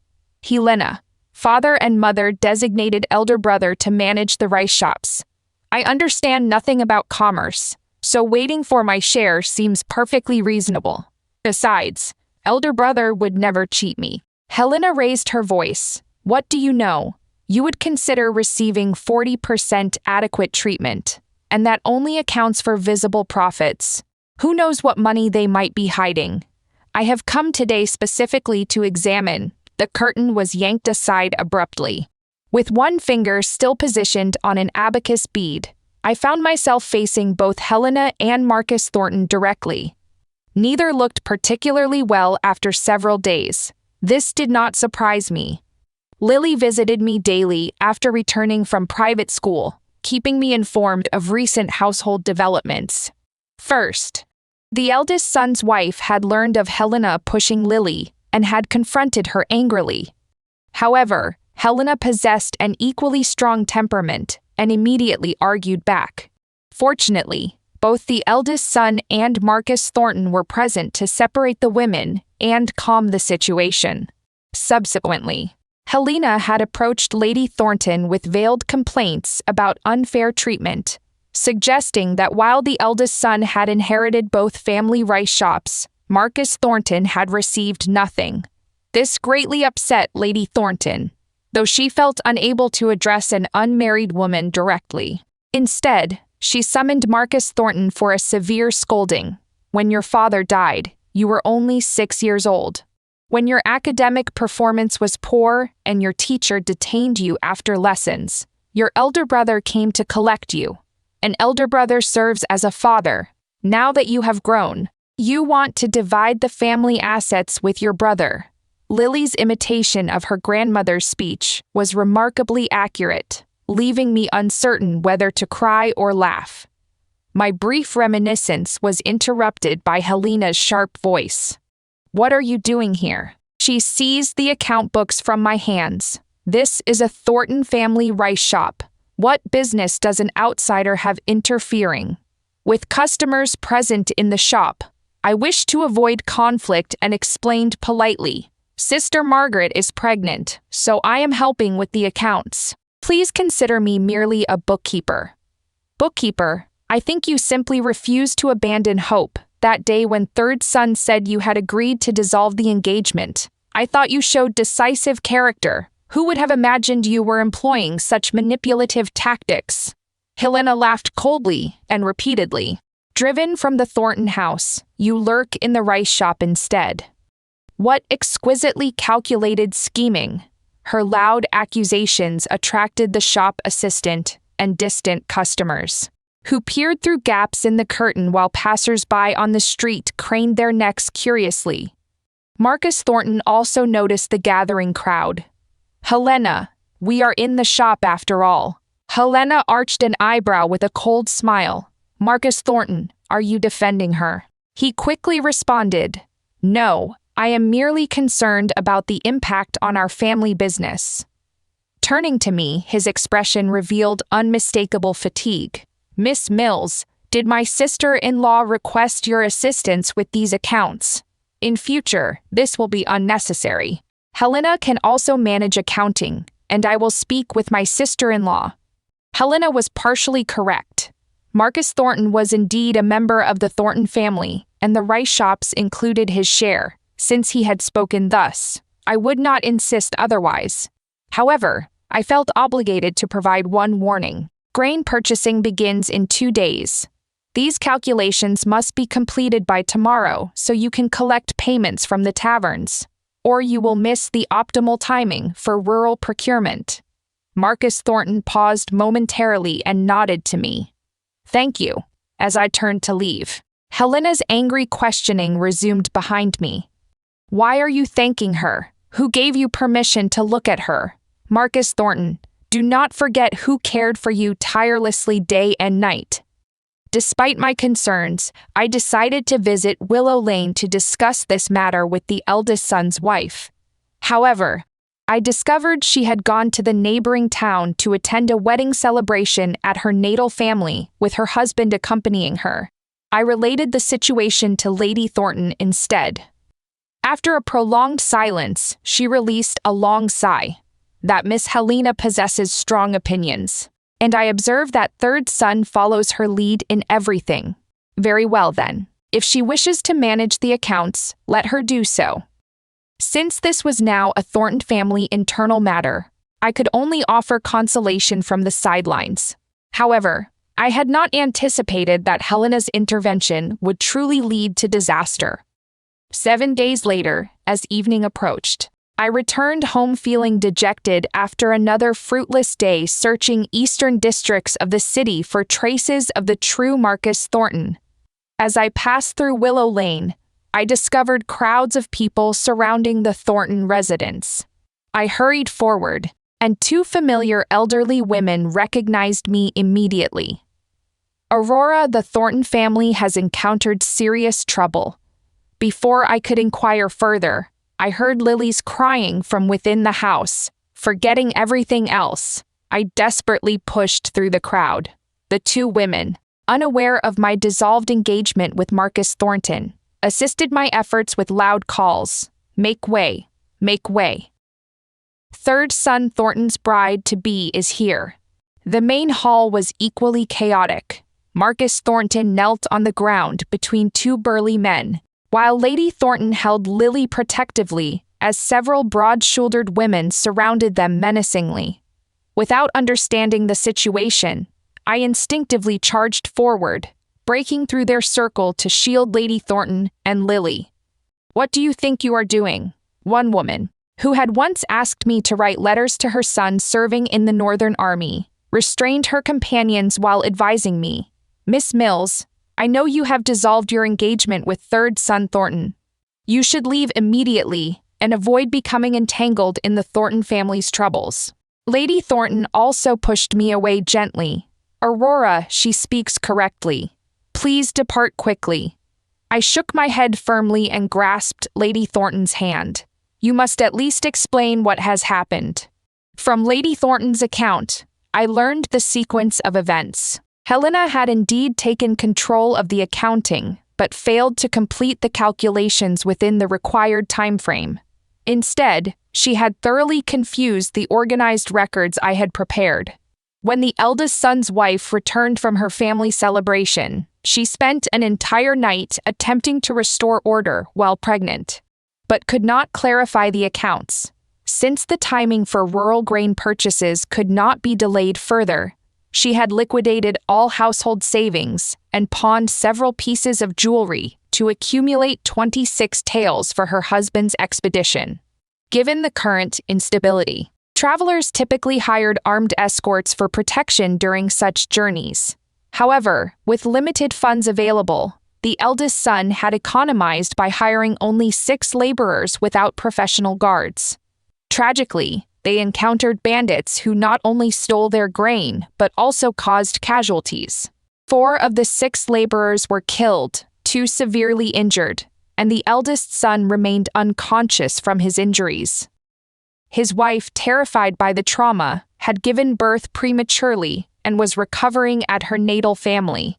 [SPEAKER 1] Helena, father and mother, designated elder brother to manage the rice shops. "I understand nothing about commerce, so waiting for my share seems perfectly reasonable. Besides, elder brother would never cheat me." Helena raised her voice. "What do you know? You would consider receiving 40% adequate treatment, and that only accounts for visible profits. Who knows what money they might be hiding? I have come today specifically to examine." The curtain was yanked aside abruptly. With one finger still positioned on an abacus bead, I found myself facing both Helena and Marcus Thornton directly. Neither looked particularly well after several days. This did not surprise me. Lily visited me daily after returning from private school, keeping me informed of recent household developments. First, the eldest son's wife had learned of Helena pushing Lily and had confronted her angrily. However, Helena possessed an equally strong temperament and immediately argued back. Fortunately, both the eldest son and Marcus Thornton were present to separate the women and calm the situation. Subsequently, Helena had approached Lady Thornton with veiled complaints about unfair treatment, suggesting that while the eldest son had inherited both family rice shops, Marcus Thornton had received nothing. This greatly upset Lady Thornton, though she felt unable to address an unmarried woman directly. Instead, she summoned Marcus Thornton for a severe scolding. When your father died, you were only 6 years old. When your academic performance was poor and your teacher detained you after lessons, your elder brother came to collect you. An elder brother serves as a father. Now that you have grown, you want to divide the family assets with your brother. Lily's imitation of her grandmother's speech was remarkably accurate, leaving me uncertain whether to cry or laugh. My brief reminiscence was interrupted by Helena's sharp voice. What are you doing here? She seized the account books from my hands. This is a Thornton family rice shop. What business does an outsider have interfering? With customers present in the shop, I wished to avoid conflict and explained politely. Sister Margaret is pregnant, so I am helping with the accounts. Please consider me merely a bookkeeper. Bookkeeper, I think you simply refused to abandon hope. That day when third son said you had agreed to dissolve the engagement, I thought you showed decisive character. Who would have imagined you were employing such manipulative tactics? Helena laughed coldly and repeatedly. Driven from the Thornton house, you lurk in the rice shop instead. What exquisitely calculated scheming! Her loud accusations attracted the shop assistant and distant customers, who peered through gaps in the curtain while passers-by on the street craned their necks curiously. Marcus Thornton also noticed the gathering crowd. Helena, we are in the shop after all. Helena arched an eyebrow with a cold smile. Marcus Thornton, are you defending her? He quickly responded, No, I am merely concerned about the impact on our family business. Turning to me, his expression revealed unmistakable fatigue. Miss Mills, did my sister-in-law request your assistance with these accounts? In future, this will be unnecessary. Helena can also manage accounting, and I will speak with my sister-in-law. Helena was partially correct. Marcus Thornton was indeed a member of the Thornton family, and the rice shops included his share. Since he had spoken thus, I would not insist otherwise. However, I felt obligated to provide one warning. Grain purchasing begins in 2 days. These calculations must be completed by tomorrow so you can collect payments from the taverns, or you will miss the optimal timing for rural procurement. Marcus Thornton paused momentarily and nodded to me. Thank you, as I turned to leave. Helena's angry questioning resumed behind me. Why are you thanking her? Who gave you permission to look at her? Marcus Thornton, do not forget who cared for you tirelessly day and night. Despite my concerns, I decided to visit Willow Lane to discuss this matter with the eldest son's wife. However, I discovered she had gone to the neighboring town to attend a wedding celebration at her natal family, with her husband accompanying her. I related the situation to Lady Thornton instead. After a prolonged silence, she released a long sigh. That Miss Helena possesses strong opinions, and I observe that third son follows her lead in everything. Very well then. If she wishes to manage the accounts, let her do so. Since this was now a Thornton family internal matter, I could only offer consolation from the sidelines. However, I had not anticipated that Helena's intervention would truly lead to disaster. 7 days later, as evening approached, I returned home feeling dejected after another fruitless day searching eastern districts of the city for traces of the true Marcus Thornton. As I passed through Willow Lane, I discovered crowds of people surrounding the Thornton residence. I hurried forward, and two familiar elderly women recognized me immediately. Aurora, the Thornton family has encountered serious trouble. Before I could inquire further, I heard Lily's crying from within the house. Forgetting everything else, I desperately pushed through the crowd. The two women, unaware of my dissolved engagement with Marcus Thornton, assisted my efforts with loud calls, "Make way, make way." Third son Thornton's bride-to-be is here. The main hall was equally chaotic. Marcus Thornton knelt on the ground between two burly men, while Lady Thornton held Lily protectively as several broad-shouldered women surrounded them menacingly. Without understanding the situation, I instinctively charged forward, breaking through their circle to shield Lady Thornton and Lily. "What do you think you are doing?" One woman, who had once asked me to write letters to her son serving in the Northern Army, restrained her companions while advising me, "Miss Mills, I know you have dissolved your engagement with third son Thornton. You should leave immediately and avoid becoming entangled in the Thornton family's troubles." Lady Thornton also pushed me away gently. "Aurora, she speaks correctly. Please depart quickly." I shook my head firmly and grasped Lady Thornton's hand. "You must at least explain what has happened." From Lady Thornton's account, I learned the sequence of events. Helena had indeed taken control of the accounting, but failed to complete the calculations within the required timeframe. Instead, she had thoroughly confused the organized records I had prepared. When the eldest son's wife returned from her family celebration, she spent an entire night attempting to restore order while pregnant, but could not clarify the accounts. Since the timing for rural grain purchases could not be delayed further, she had liquidated all household savings and pawned several pieces of jewelry to accumulate 26 taels for her husband's expedition. Given the current instability, travelers typically hired armed escorts for protection during such journeys. However, with limited funds available, the eldest son had economized by hiring only 6 laborers without professional guards. Tragically, they encountered bandits who not only stole their grain but also caused casualties. 4 of the 6 laborers were killed, 2 severely injured, and the eldest son remained unconscious from his injuries. His wife, terrified by the trauma, had given birth prematurely and was recovering at her natal family.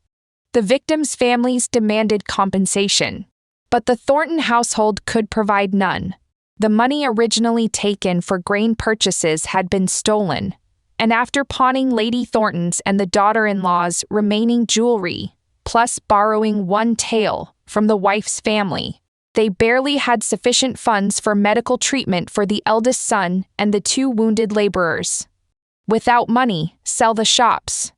[SPEAKER 1] The victims' families demanded compensation, but the Thornton household could provide none. The money originally taken for grain purchases had been stolen, and after pawning Lady Thornton's and the daughter-in-law's remaining jewelry, plus borrowing 1 tael from the wife's family, they barely had sufficient funds for medical treatment for the eldest son and the 2 wounded laborers. "Without money, sell the shops,"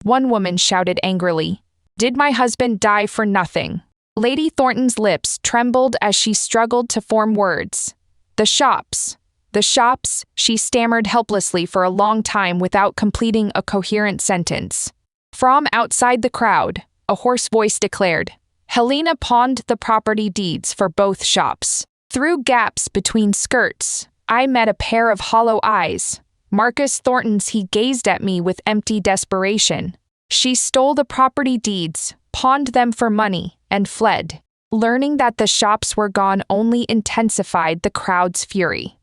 [SPEAKER 1] one woman shouted angrily. "Did my husband die for nothing?" Lady Thornton's lips trembled as she struggled to form words. The shops, she stammered helplessly for a long time without completing a coherent sentence. From outside the crowd, a hoarse voice declared, "Helena pawned the property deeds for both shops." Through gaps between skirts, I met a pair of hollow eyes. Marcus Thornton's. He gazed at me with empty desperation. "She stole the property deeds, pawned them for money, and fled." Learning that the shops were gone only intensified the crowd's fury.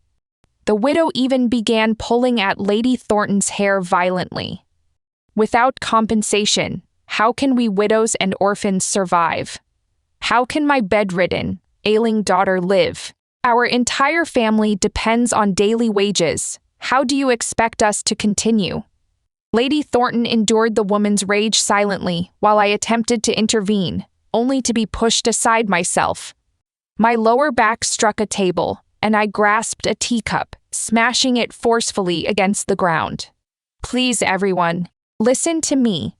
[SPEAKER 1] The widow even began pulling at Lady Thornton's hair violently. "Without compensation, how can we widows and orphans survive? How can my bedridden, ailing daughter live? Our entire family depends on daily wages. How do you expect us to continue?" Lady Thornton endured the woman's rage silently while I attempted to intervene, only to be pushed aside myself. My lower back struck a table, and I grasped a teacup, smashing it forcefully against the ground. "Please, everyone, listen to me."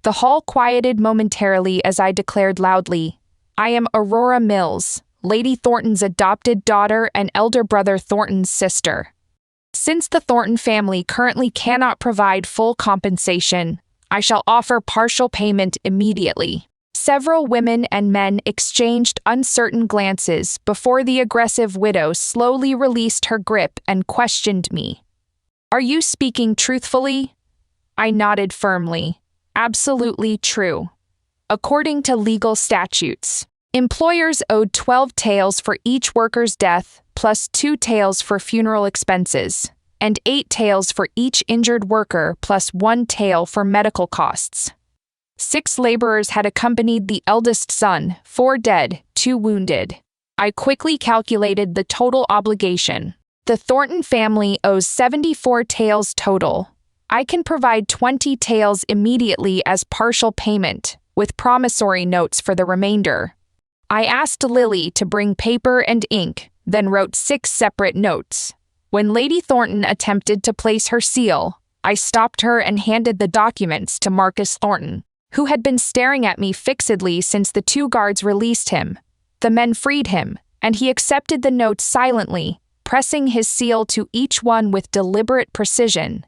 [SPEAKER 1] The hall quieted momentarily as I declared loudly, "I am Aurora Mills, Lady Thornton's adopted daughter and elder brother Thornton's sister. Since the Thornton family currently cannot provide full compensation, I shall offer partial payment immediately." Several women and men exchanged uncertain glances before the aggressive widow slowly released her grip and questioned me. Are you speaking truthfully? I nodded firmly. Absolutely true. According to legal statutes, employers owed 12 taels for each worker's death, plus 2 taels for funeral expenses, and 8 taels for each injured worker, plus 1 tael for medical costs. 6 laborers had accompanied the eldest son, 4 dead, 2 wounded. I quickly calculated the total obligation. The Thornton family owes 74 taels total. I can provide 20 taels immediately as partial payment, with promissory notes for the remainder. I asked Lily to bring paper and ink, then wrote 6 separate notes. When Lady Thornton attempted to place her seal, I stopped her and handed the documents to Marcus Thornton, who had been staring at me fixedly since the 2 guards released him. The men freed him, and he accepted the notes silently, pressing his seal to each one with deliberate precision.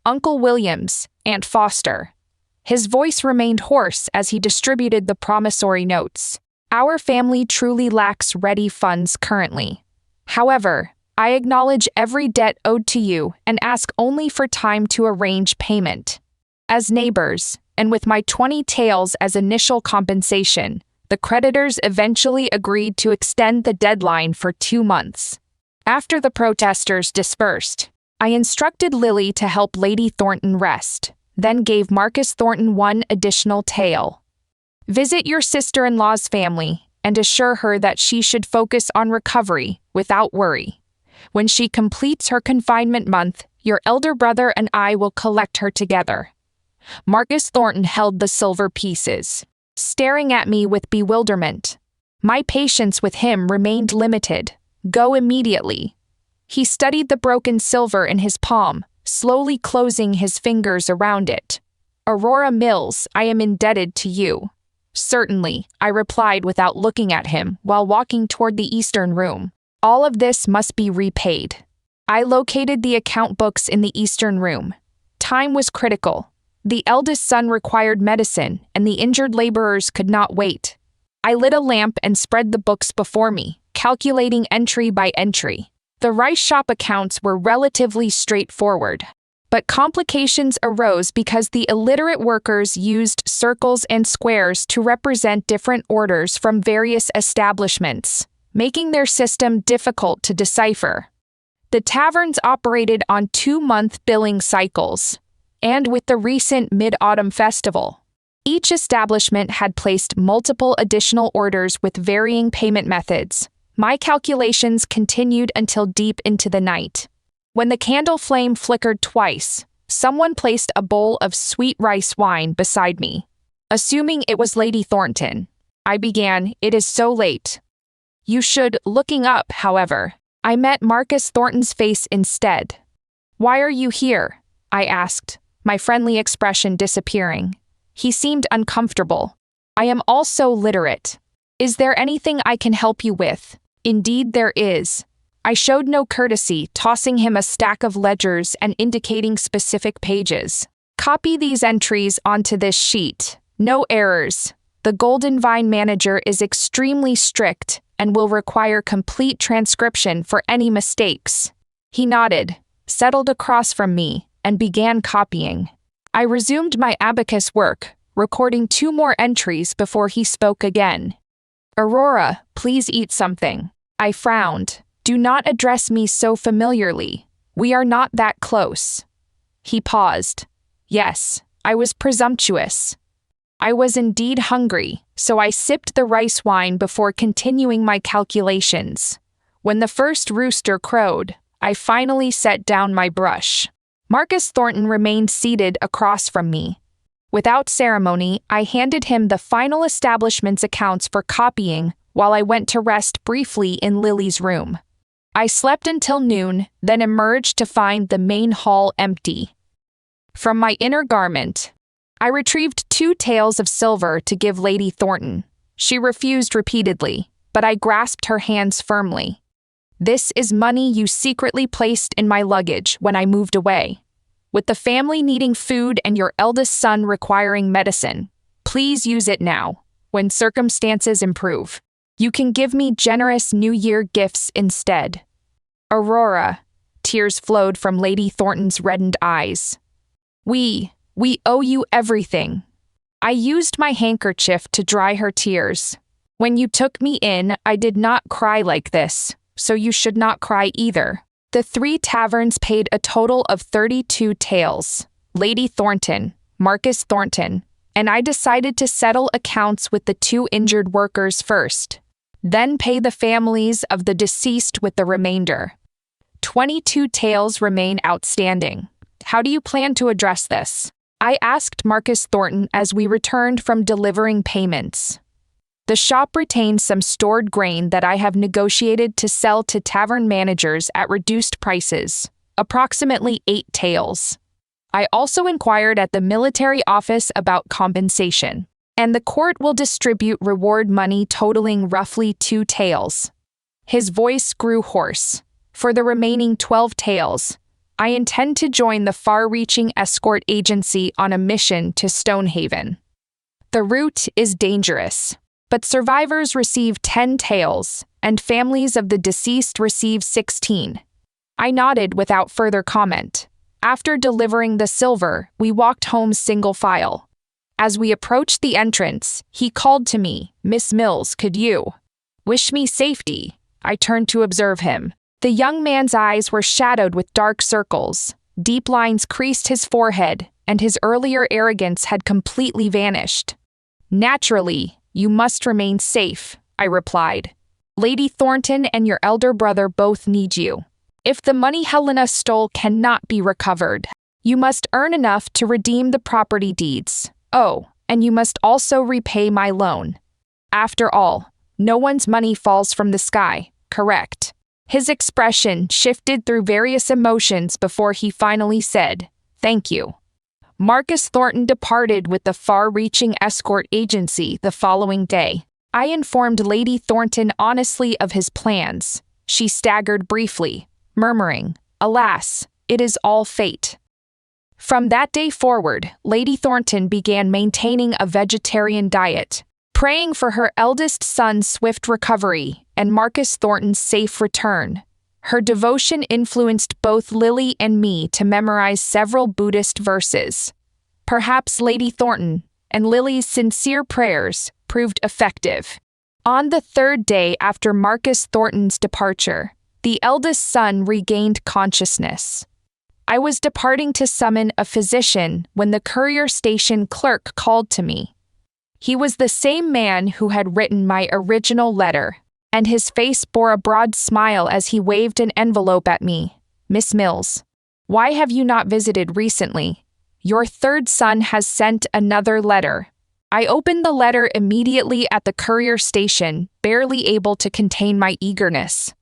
[SPEAKER 1] Uncle Williams, Aunt Foster. His voice remained hoarse as he distributed the promissory notes. Our family truly lacks ready funds currently. However, I acknowledge every debt owed to you and ask only for time to arrange payment. As neighbors, and with my 20 taels as initial compensation, the creditors eventually agreed to extend the deadline for 2 months. After the protesters dispersed, I instructed Lily to help Lady Thornton rest, then gave Marcus Thornton 1 additional tael. Visit your sister-in-law's family and assure her that she should focus on recovery without worry. When she completes her confinement month, your elder brother and I will collect her together. Marcus Thornton held the silver pieces, staring at me with bewilderment. My patience with him remained limited. Go immediately. He studied the broken silver in his palm, slowly closing his fingers around it. Aurora Mills, I am indebted to you. Certainly, I replied without looking at him while walking toward the eastern room. All of this must be repaid. I located the account books in the eastern room. Time was critical. The eldest son required medicine, and the injured laborers could not wait. I lit a lamp and spread the books before me, calculating entry by entry. The rice shop accounts were relatively straightforward, but complications arose because the illiterate workers used circles and squares to represent different orders from various establishments, making their system difficult to decipher. The taverns operated on 2-month billing cycles, and with the recent Mid-Autumn Festival, each establishment had placed multiple additional orders with varying payment methods. My calculations continued until deep into the night. When the candle flame flickered twice, someone placed a bowl of sweet rice wine beside me. Assuming it was Lady Thornton, I began, "It is so late." You should, looking up, however. I met Marcus Thornton's face instead. "Why are you here?" I asked, my friendly expression disappearing. He seemed uncomfortable. "I am also literate. Is there anything I can help you with?" "Indeed there is." I showed no courtesy, tossing him a stack of ledgers and indicating specific pages. "Copy these entries onto this sheet. No errors. The Golden Vine manager is extremely strict and will require complete transcription for any mistakes." He nodded, settled across from me, and began copying. I resumed my abacus work, recording 2 more entries before he spoke again. "Aurora, please eat something." I frowned. "Do not address me so familiarly. We are not that close." He paused. Yes, I was presumptuous. I was indeed hungry, so I sipped the rice wine before continuing my calculations. When the first rooster crowed, I finally set down my brush. Marcus Thornton remained seated across from me. Without ceremony, I handed him the final establishment's accounts for copying while I went to rest briefly in Lily's room. I slept until noon, then emerged to find the main hall empty. From my inner garment, I retrieved 2 taels of silver to give Lady Thornton. She refused repeatedly, but I grasped her hands firmly. "This is money you secretly placed in my luggage when I moved away. With the family needing food and your eldest son requiring medicine, please use it now, when circumstances improve. You can give me generous New Year gifts instead." "Aurora, Tears flowed from Lady Thornton's reddened eyes. We owe you everything. I used my handkerchief to dry her tears. When you took me in, I did not cry like this, so you should not cry either. The 3 taverns paid a total of 32 taels. Lady Thornton, Marcus Thornton, and I decided to settle accounts with the 2 injured workers first, then pay the families of the deceased with the remainder. 22 taels remain outstanding. How do you plan to address this? I asked Marcus Thornton as we returned from delivering payments. The shop retains some stored grain that I have negotiated to sell to tavern managers at reduced prices, approximately 8 taels. I also inquired at the military office about compensation, and the court will distribute reward money totaling roughly 2 taels. His voice grew hoarse. For the remaining 12 taels, I intend to join the far-reaching escort agency on a mission to Stonehaven. The route is dangerous, but survivors receive 10 taels, and families of the deceased receive 16. I nodded without further comment. After delivering the silver, we walked home single file. As we approached the entrance, he called to me, "Miss Mills, could you wish me safety?" I turned to observe him. The young man's eyes were shadowed with dark circles, deep lines creased his forehead, and his earlier arrogance had completely vanished. "Naturally, you must remain safe," I replied. "Lady Thornton and your elder brother both need you. If the money Helena stole cannot be recovered, you must earn enough to redeem the property deeds. Oh, and you must also repay my loan. After all, no one's money falls from the sky, correct?" His expression shifted through various emotions before he finally said, "Thank you." Marcus Thornton departed with the far-reaching escort agency the following day. I informed Lady Thornton honestly of his plans. She staggered briefly, murmuring, "Alas, it is all fate." From that day forward, Lady Thornton began maintaining a vegetarian diet, praying for her eldest son's swift recovery and Marcus Thornton's safe return. Her devotion influenced both Lily and me to memorize several Buddhist verses. Perhaps Lady Thornton and Lily's sincere prayers proved effective. On the 3rd day after Marcus Thornton's departure, the eldest son regained consciousness. I was departing to summon a physician when the courier station clerk called to me. He was the same man who had written my original letter, and his face bore a broad smile as he waved an envelope at me. "Miss Mills, why have you not visited recently? Your 3rd son has sent another letter." I opened the letter immediately at the courier station, barely able to contain my eagerness.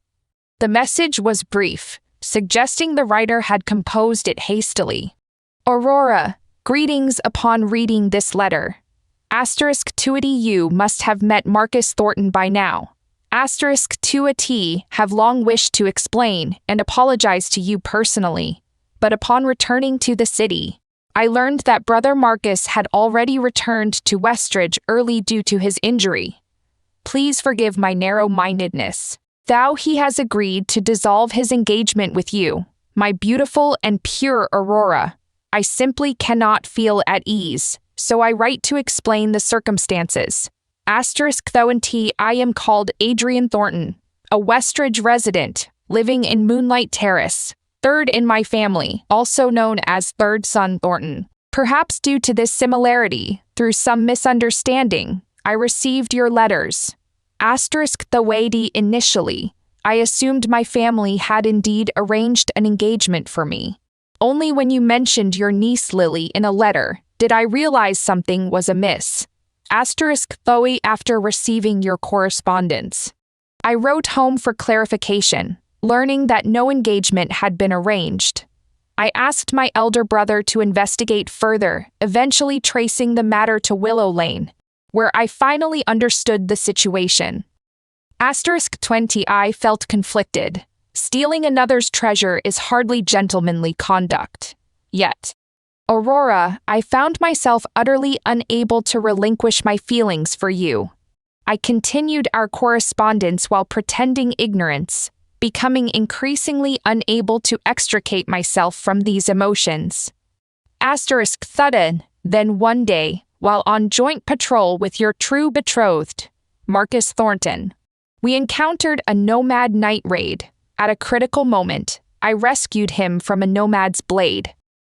[SPEAKER 1] The message was brief, suggesting the writer had composed it hastily. "Aurora, greetings upon reading this letter. *2 you must have met Marcus Thornton by now. *2 a T have long wished to explain and apologize to you personally, but upon returning to the city, I learned that Brother Marcus had already returned to Westridge early due to his injury. Please forgive my narrow-mindedness. Thou he has agreed to dissolve his engagement with you, my beautiful and pure Aurora. I simply cannot feel at ease, so I write to explain the circumstances. Though I am called Adrian Thornton, a Westridge resident, living in Moonlight Terrace, 3rd in my family, also known as 3rd son Thornton. Perhaps due to this similarity, through some misunderstanding, I received your letters. Initially, I assumed my family had indeed arranged an engagement for me. Only when you mentioned your niece Lily in a letter did I realize something was amiss. After receiving your correspondence, I wrote home for clarification, learning that no engagement had been arranged. I asked my elder brother to investigate further, eventually tracing the matter to Willow Lane, where I finally understood the situation. I felt conflicted. Stealing another's treasure is hardly gentlemanly conduct. Yet, Aurora, I found myself utterly unable to relinquish my feelings for you. I continued our correspondence while pretending ignorance, becoming increasingly unable to extricate myself from these emotions. Asterisk thudden. Then one day, while on joint patrol with your true betrothed, Marcus Thornton, we encountered a nomad night raid. At a critical moment, I rescued him from a nomad's blade.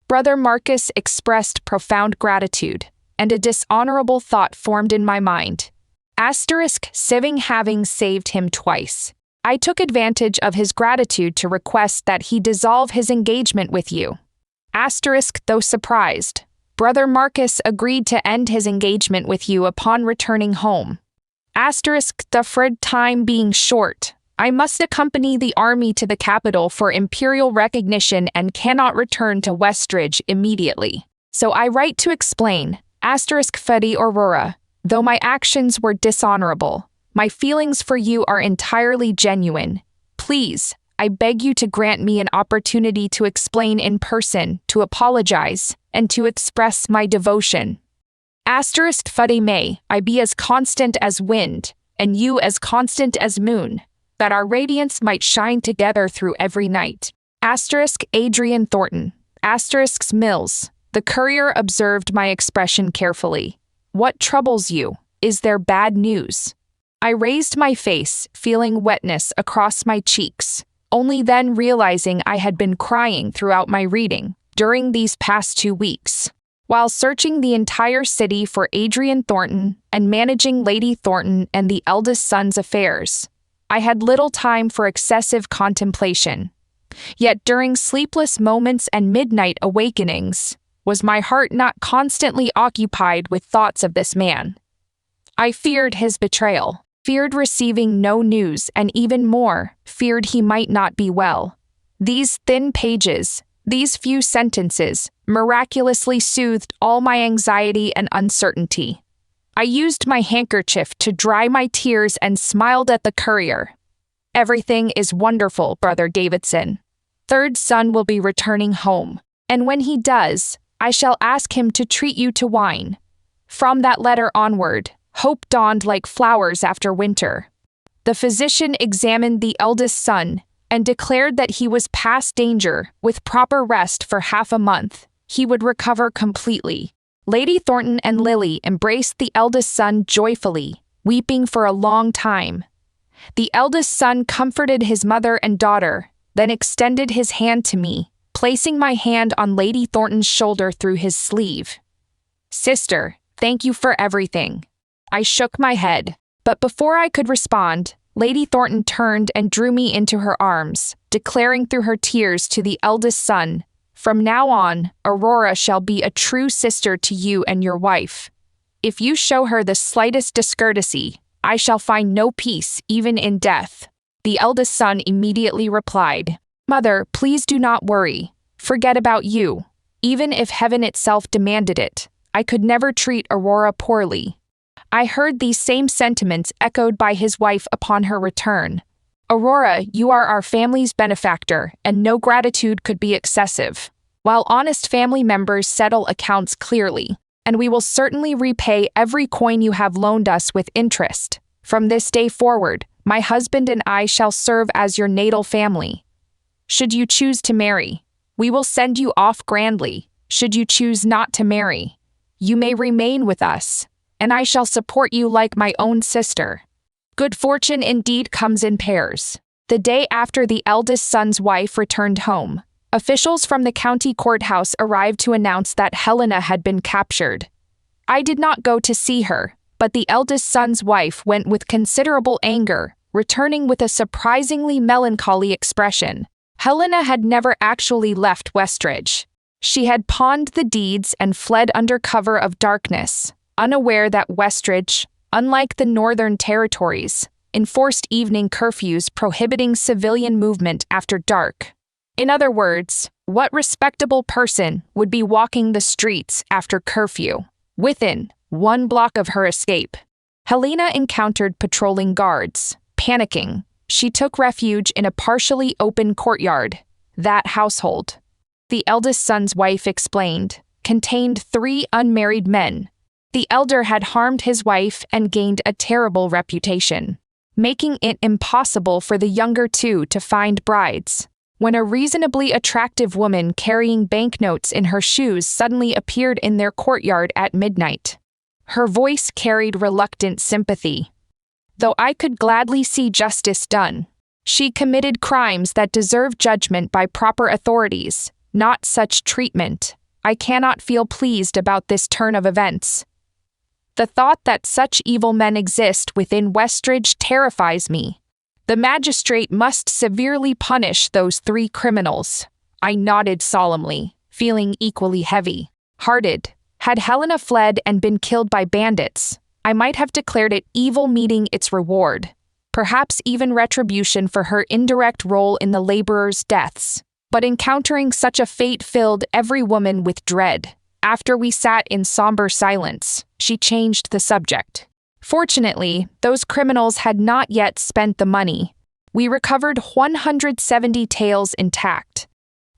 [SPEAKER 1] Brother Marcus expressed profound gratitude, and a dishonorable thought formed in my mind. Asterisk Siving having saved him twice. I took advantage of his gratitude to request that he dissolve his engagement with you. Asterisk though surprised, Brother Marcus agreed to end his engagement with you upon returning home. Asterisk the Fred time being short, I must accompany the army to the capital for imperial recognition and cannot return to Westridge immediately. So I write to explain, asterisk Fedi Aurora, though my actions were dishonorable, my feelings for you are entirely genuine. Please, I beg you to grant me an opportunity to explain in person, to apologize, and to express my devotion. Asterisk Fedi may I be as constant as wind, and you as constant as moon, that our radiance might shine together through every night. Asterisk Adrian Thornton. Asterisks Mills. The courier observed my expression carefully. What troubles you? Is there bad news? I raised my face, feeling wetness across my cheeks, only then realizing I had been crying throughout my reading during these past 2 weeks. While searching the entire city for Adrian Thornton and managing Lady Thornton and the eldest son's affairs, I had little time for excessive contemplation. Yet during sleepless moments and midnight awakenings, was my heart not constantly occupied with thoughts of this man? I feared his betrayal, feared receiving no news, and even more, feared he might not be well. These thin pages, these few sentences, miraculously soothed all my anxiety and uncertainty. I used my handkerchief to dry my tears and smiled at the courier. Everything is wonderful, Brother Davidson. Third son will be returning home, and when he does, I shall ask him to treat you to wine. From that letter onward, hope dawned like flowers after winter. The physician examined the eldest son and declared that he was past danger. With proper rest for half a month, he would recover completely. Lady Thornton and Lily embraced the eldest son joyfully, weeping for a long time. The eldest son comforted his mother and daughter, then extended his hand to me, placing my hand on Lady Thornton's shoulder through his sleeve. Sister, thank you for everything. I shook my head, but before I could respond, Lady Thornton turned and drew me into her arms, declaring through her tears to the eldest son, "From now on, Aurora shall be a true sister to you and your wife. If you show her the slightest discourtesy, I shall find no peace even in death." The eldest son immediately replied, "Mother, please do not worry. Forget about you. Even if heaven itself demanded it, I could never treat Aurora poorly." I heard these same sentiments echoed by his wife upon her return. "Aurora, you are our family's benefactor, and no gratitude could be excessive. While honest family members settle accounts clearly, and we will certainly repay every coin you have loaned us with interest. From this day forward, my husband and I shall serve as your natal family. Should you choose to marry, we will send you off grandly. Should you choose not to marry, you may remain with us, and I shall support you like my own sister." Good fortune indeed comes in pairs. The day after the eldest son's wife returned home, officials from the county courthouse arrived to announce that Helena had been captured. I did not go to see her, but the eldest son's wife went with considerable anger, returning with a surprisingly melancholy expression. Helena had never actually left Westridge. She had pawned the deeds and fled under cover of darkness, unaware that Westridge, unlike the Northern Territories, enforced evening curfews prohibiting civilian movement after dark. In other words, what respectable person would be walking the streets after curfew? Within 1 block of her escape, Helena encountered patrolling guards. Panicking, she took refuge in a partially open courtyard. That household, the eldest son's wife explained, contained 3 unmarried men. The elder had harmed his wife and gained a terrible reputation. making it impossible for the younger two to find brides. When a reasonably attractive woman carrying banknotes in her shoes suddenly appeared in their courtyard at midnight. Her voice carried reluctant sympathy. Though I could gladly see justice done. She committed crimes that deserve judgment by proper authorities, not such treatment. I cannot feel pleased about this turn of events. The thought that such evil men exist within Westridge terrifies me. The magistrate must severely punish those 3 criminals. I nodded solemnly, feeling equally heavy-hearted. Had Helena fled and been killed by bandits, I might have declared it evil meeting its reward, perhaps even retribution for her indirect role in the laborers' deaths. But encountering such a fate filled every woman with dread. After we sat in somber silence, she changed the subject. Fortunately, those criminals had not yet spent the money. We recovered 170 taels intact.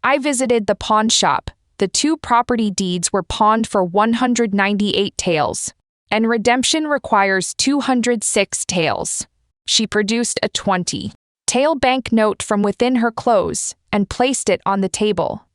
[SPEAKER 1] I visited the pawn shop. The 2 property deeds were pawned for 198 taels, and redemption requires 206 taels. She produced a 20-tael banknote from within her clothes and placed it on the table.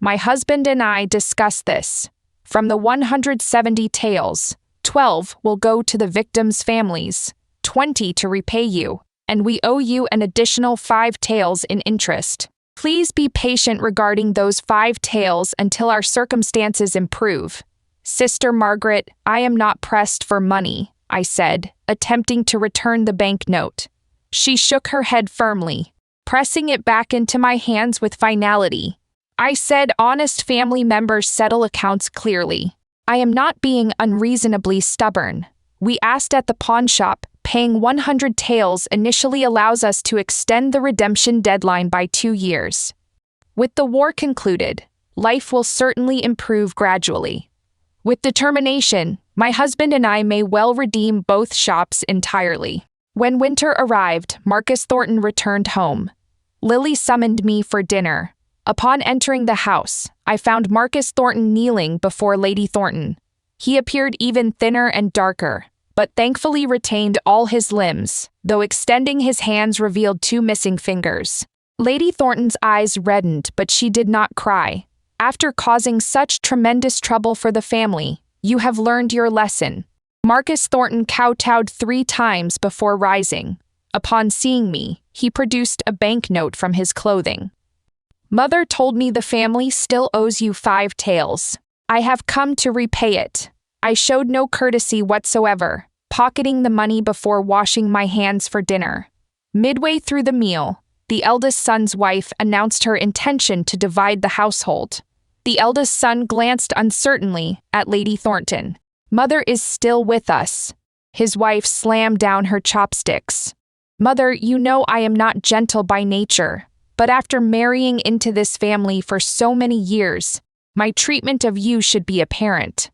[SPEAKER 1] My husband and I discussed this. From the 170 taels, 12 will go to the victims' families, 20 to repay you, and we owe you an additional 5 taels in interest. Please be patient regarding those 5 taels until our circumstances improve. Sister Margaret, I am not pressed for money, I said, attempting to return the banknote. She shook her head firmly, pressing it back into my hands with finality. I said, honest family members settle accounts clearly. I am not being unreasonably stubborn. We asked at the pawn shop, paying 100 taels initially allows us to extend the redemption deadline by 2 years. With the war concluded, life will certainly improve gradually. With determination, my husband and I may well redeem both shops entirely. When winter arrived, Marcus Thornton returned home. Lily summoned me for dinner. Upon entering the house, I found Marcus Thornton kneeling before Lady Thornton. He appeared even thinner and darker, but thankfully retained all his limbs, though extending his hands revealed 2 missing fingers. Lady Thornton's eyes reddened, but she did not cry. After causing such tremendous trouble for the family, you have learned your lesson. Marcus Thornton kowtowed 3 times before rising. Upon seeing me, he produced a banknote from his clothing. Mother told me the family still owes you 5 taels. I have come to repay it. I showed no courtesy whatsoever, pocketing the money before washing my hands for dinner. Midway through the meal, the eldest son's wife announced her intention to divide the household. The eldest son glanced uncertainly at Lady Thornton. Mother is still with us. His wife slammed down her chopsticks. Mother, you know I am not gentle by nature, but after marrying into this family for so many years, my treatment of you should be apparent.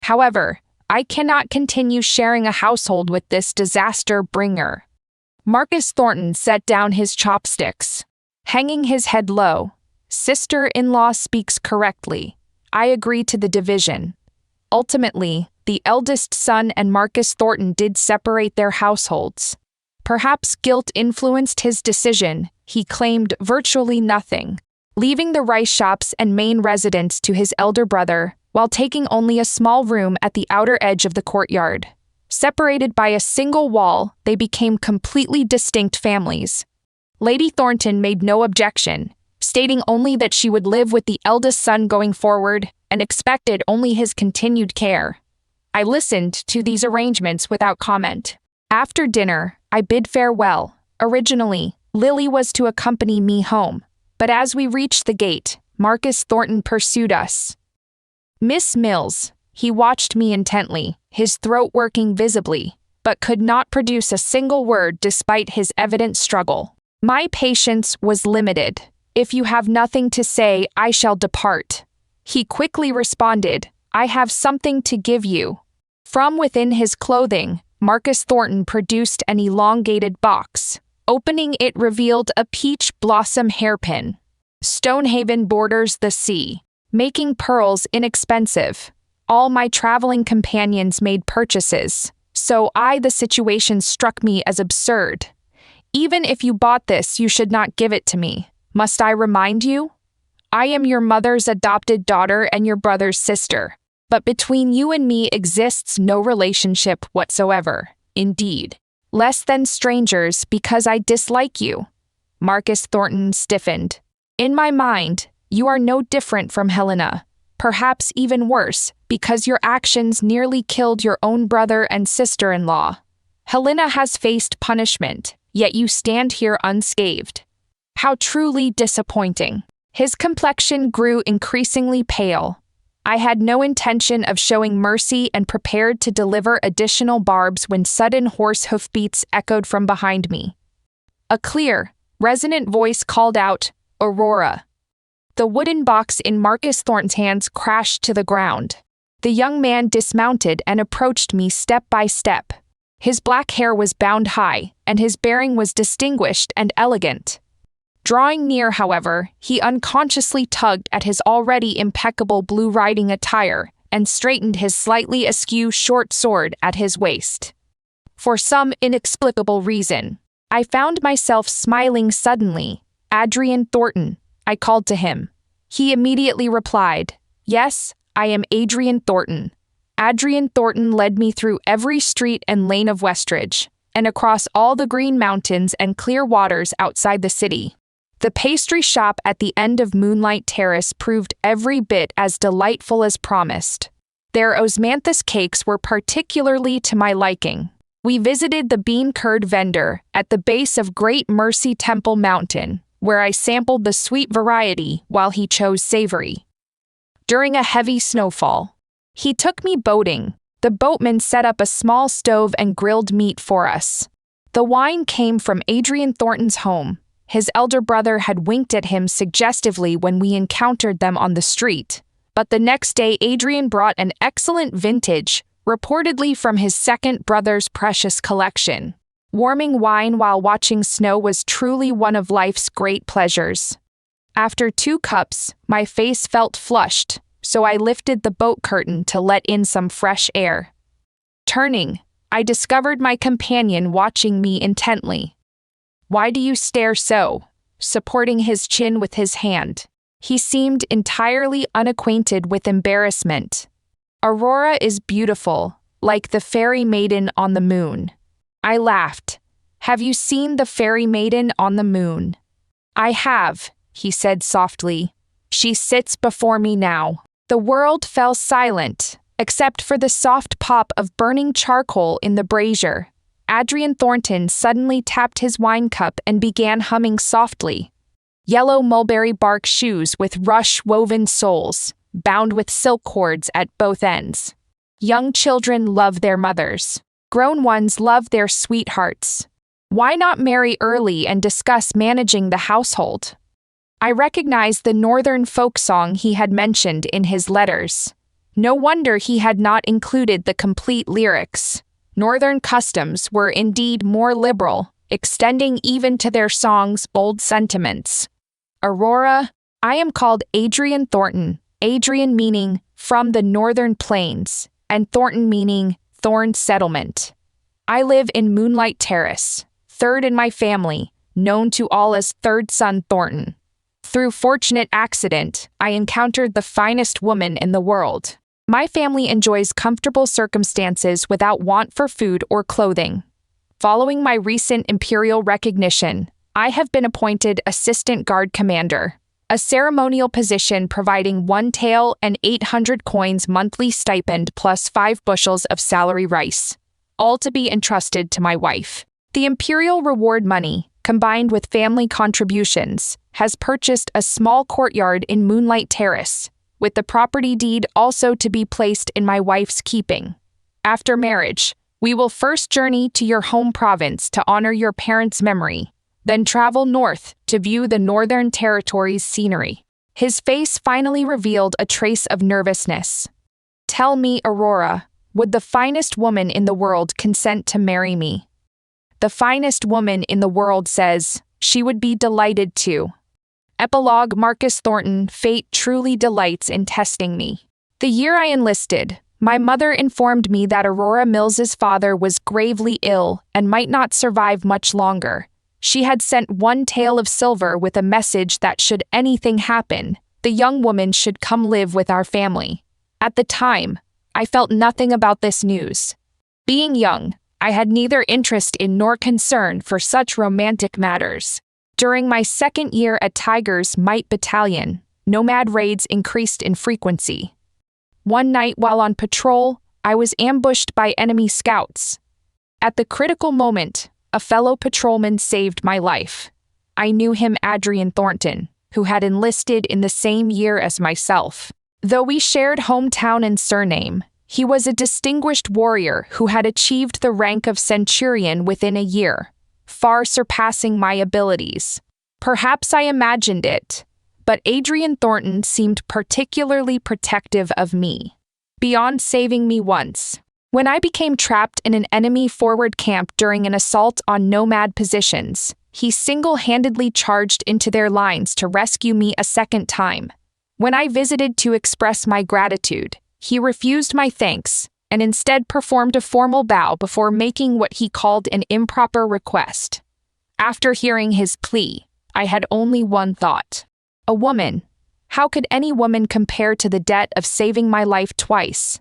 [SPEAKER 1] However, I cannot continue sharing a household with this disaster bringer. Marcus Thornton set down his chopsticks, hanging his head low. Sister-in-law speaks correctly. I agree to the division. Ultimately, the eldest son and Marcus Thornton did separate their households. Perhaps guilt influenced his decision. He claimed virtually nothing, leaving the rice shops and main residence to his elder brother, while taking only a small room at the outer edge of the courtyard. Separated by a single wall, they became completely distinct families. Lady Thornton made no objection, stating only that she would live with the eldest son going forward and expected only his continued care. I listened to these arrangements without comment. After dinner, I bid farewell. Originally, Lily was to accompany me home, but as we reached the gate, Marcus Thornton pursued us. Miss Mills, he watched me intently, his throat working visibly, but could not produce a single word despite his evident struggle. My patience was limited. If you have nothing to say, I shall depart. He quickly responded, I have something to give you. From within his clothing, Marcus Thornton produced an elongated box. Opening it revealed a peach blossom hairpin. Stonehaven borders the sea, making pearls inexpensive. All my traveling companions made purchases, The situation struck me as absurd. Even if you bought this, you should not give it to me. Must I remind you? I am your mother's adopted daughter and your brother's sister. But between you and me exists no relationship whatsoever. Indeed, less than strangers because I dislike you. Marcus Thornton stiffened. In my mind, you are no different from Helena. Perhaps even worse, because your actions nearly killed your own brother and sister-in-law. Helena has faced punishment, yet you stand here unscathed. How truly disappointing. His complexion grew increasingly pale. I had no intention of showing mercy and prepared to deliver additional barbs when sudden horse hoofbeats echoed from behind me. A clear, resonant voice called out, "Aurora." The wooden box in Marcus Thornton's hands crashed to the ground. The young man dismounted and approached me step by step. His black hair was bound high, and his bearing was distinguished and elegant. Drawing near, however, he unconsciously tugged at his already impeccable blue riding attire and straightened his slightly askew short sword at his waist. For some inexplicable reason, I found myself smiling suddenly. "Adrian Thornton," I called to him. He immediately replied, "Yes, I am Adrian Thornton." Adrian Thornton led me through every street and lane of Westridge, and across all the green mountains and clear waters outside the city. The pastry shop at the end of Moonlight Terrace proved every bit as delightful as promised. Their osmanthus cakes were particularly to my liking. We visited the bean-curd vendor at the base of Great Mercy Temple Mountain, where I sampled the sweet variety while he chose savory. During a heavy snowfall, he took me boating. The boatman set up a small stove and grilled meat for us. The wine came from Adrian Thornton's home. His elder brother had winked at him suggestively when we encountered them on the street, but the next day Adrian brought an excellent vintage, reportedly from his second brother's precious collection. Warming wine while watching snow was truly one of life's great pleasures. After 2 cups, my face felt flushed, so I lifted the boat curtain to let in some fresh air. Turning, I discovered my companion watching me intently. "Why do you stare so?" Supporting his chin with his hand. He seemed entirely unacquainted with embarrassment. "Aurora is beautiful, like the fairy maiden on the moon." I laughed. "Have you seen the fairy maiden on the moon?" "I have," he said softly. "She sits before me now." The world fell silent, except for the soft pop of burning charcoal in the brazier. Adrian Thornton suddenly tapped his wine cup and began humming softly. "Yellow mulberry bark shoes with rush-woven soles, bound with silk cords at both ends. Young children love their mothers. Grown ones love their sweethearts. Why not marry early and discuss managing the household?" I recognized the northern folk song he had mentioned in his letters. No wonder he had not included the complete lyrics. Northern customs were indeed more liberal, extending even to their song's bold sentiments. "Aurora, I am called Adrian Thornton," Adrian meaning from the northern plains, and Thornton meaning Thorn settlement. "I live in Moonlight Terrace, third in my family, known to all as Third Son Thornton. Through fortunate accident, I encountered the finest woman in the world. My family enjoys comfortable circumstances without want for food or clothing. Following my recent imperial recognition, I have been appointed Assistant Guard Commander, a ceremonial position providing 1 tael and 800 coins monthly stipend plus 5 bushels of salary rice, all to be entrusted to my wife. The imperial reward money, combined with family contributions, has purchased a small courtyard in Moonlight Terrace, with the property deed also to be placed in my wife's keeping. After marriage, we will first journey to your home province to honor your parents' memory, then travel north to view the Northern Territories' scenery." His face finally revealed a trace of nervousness. "Tell me, Aurora, would the finest woman in the world consent to marry me?" "The finest woman in the world says she would be delighted to." Epilogue. Marcus Thornton, fate truly delights in testing me. The year I enlisted, My mother informed me that Aurora Mills's father was gravely ill and might not survive much longer. She had sent one tael of silver with a message that should anything happen, the young woman should come live with our family. At the time, I felt nothing about this news. Being young, I had neither interest in nor concern for such romantic matters. During my second year at Tiger's Might Battalion, nomad raids increased in frequency. One night while on patrol, I was ambushed by enemy scouts. At the critical moment, a fellow patrolman saved my life. I knew him, Adrian Thornton, who had enlisted in the same year as myself. Though we shared hometown and surname, he was a distinguished warrior who had achieved the rank of centurion within a year, far surpassing my abilities. Perhaps I imagined it, but Adrian Thornton seemed particularly protective of me. Beyond saving me once, when I became trapped in an enemy forward camp during an assault on nomad positions, he single-handedly charged into their lines to rescue me a second time. When I visited to express my gratitude, he refused my thanks and instead performed a formal bow before making what he called an improper request. After hearing his plea, I had only one thought. A woman. How could any woman compare to the debt of saving my life twice?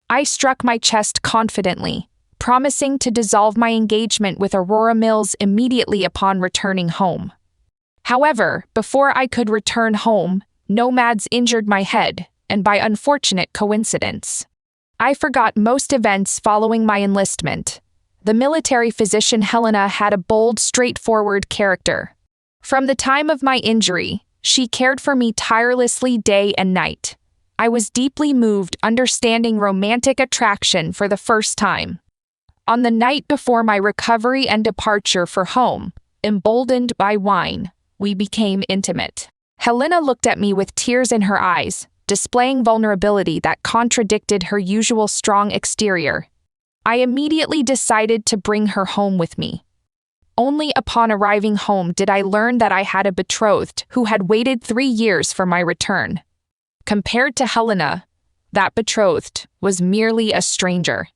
[SPEAKER 1] I struck my chest confidently, promising to dissolve my engagement with Aurora Mills immediately upon returning home. However, before I could return home, nomads injured my head, and by unfortunate coincidence, I forgot most events following my enlistment. The military physician Helena had a bold, straightforward character. From the time of my injury, she cared for me tirelessly day and night. I was deeply moved, understanding romantic attraction for the first time. On the night before my recovery and departure for home, emboldened by wine, we became intimate. Helena looked at me with tears in her eyes, displaying vulnerability that contradicted her usual strong exterior. I immediately decided to bring her home with me. Only upon arriving home did I learn that I had a betrothed who had waited 3 years for my return. Compared to Helena, that betrothed was merely a stranger.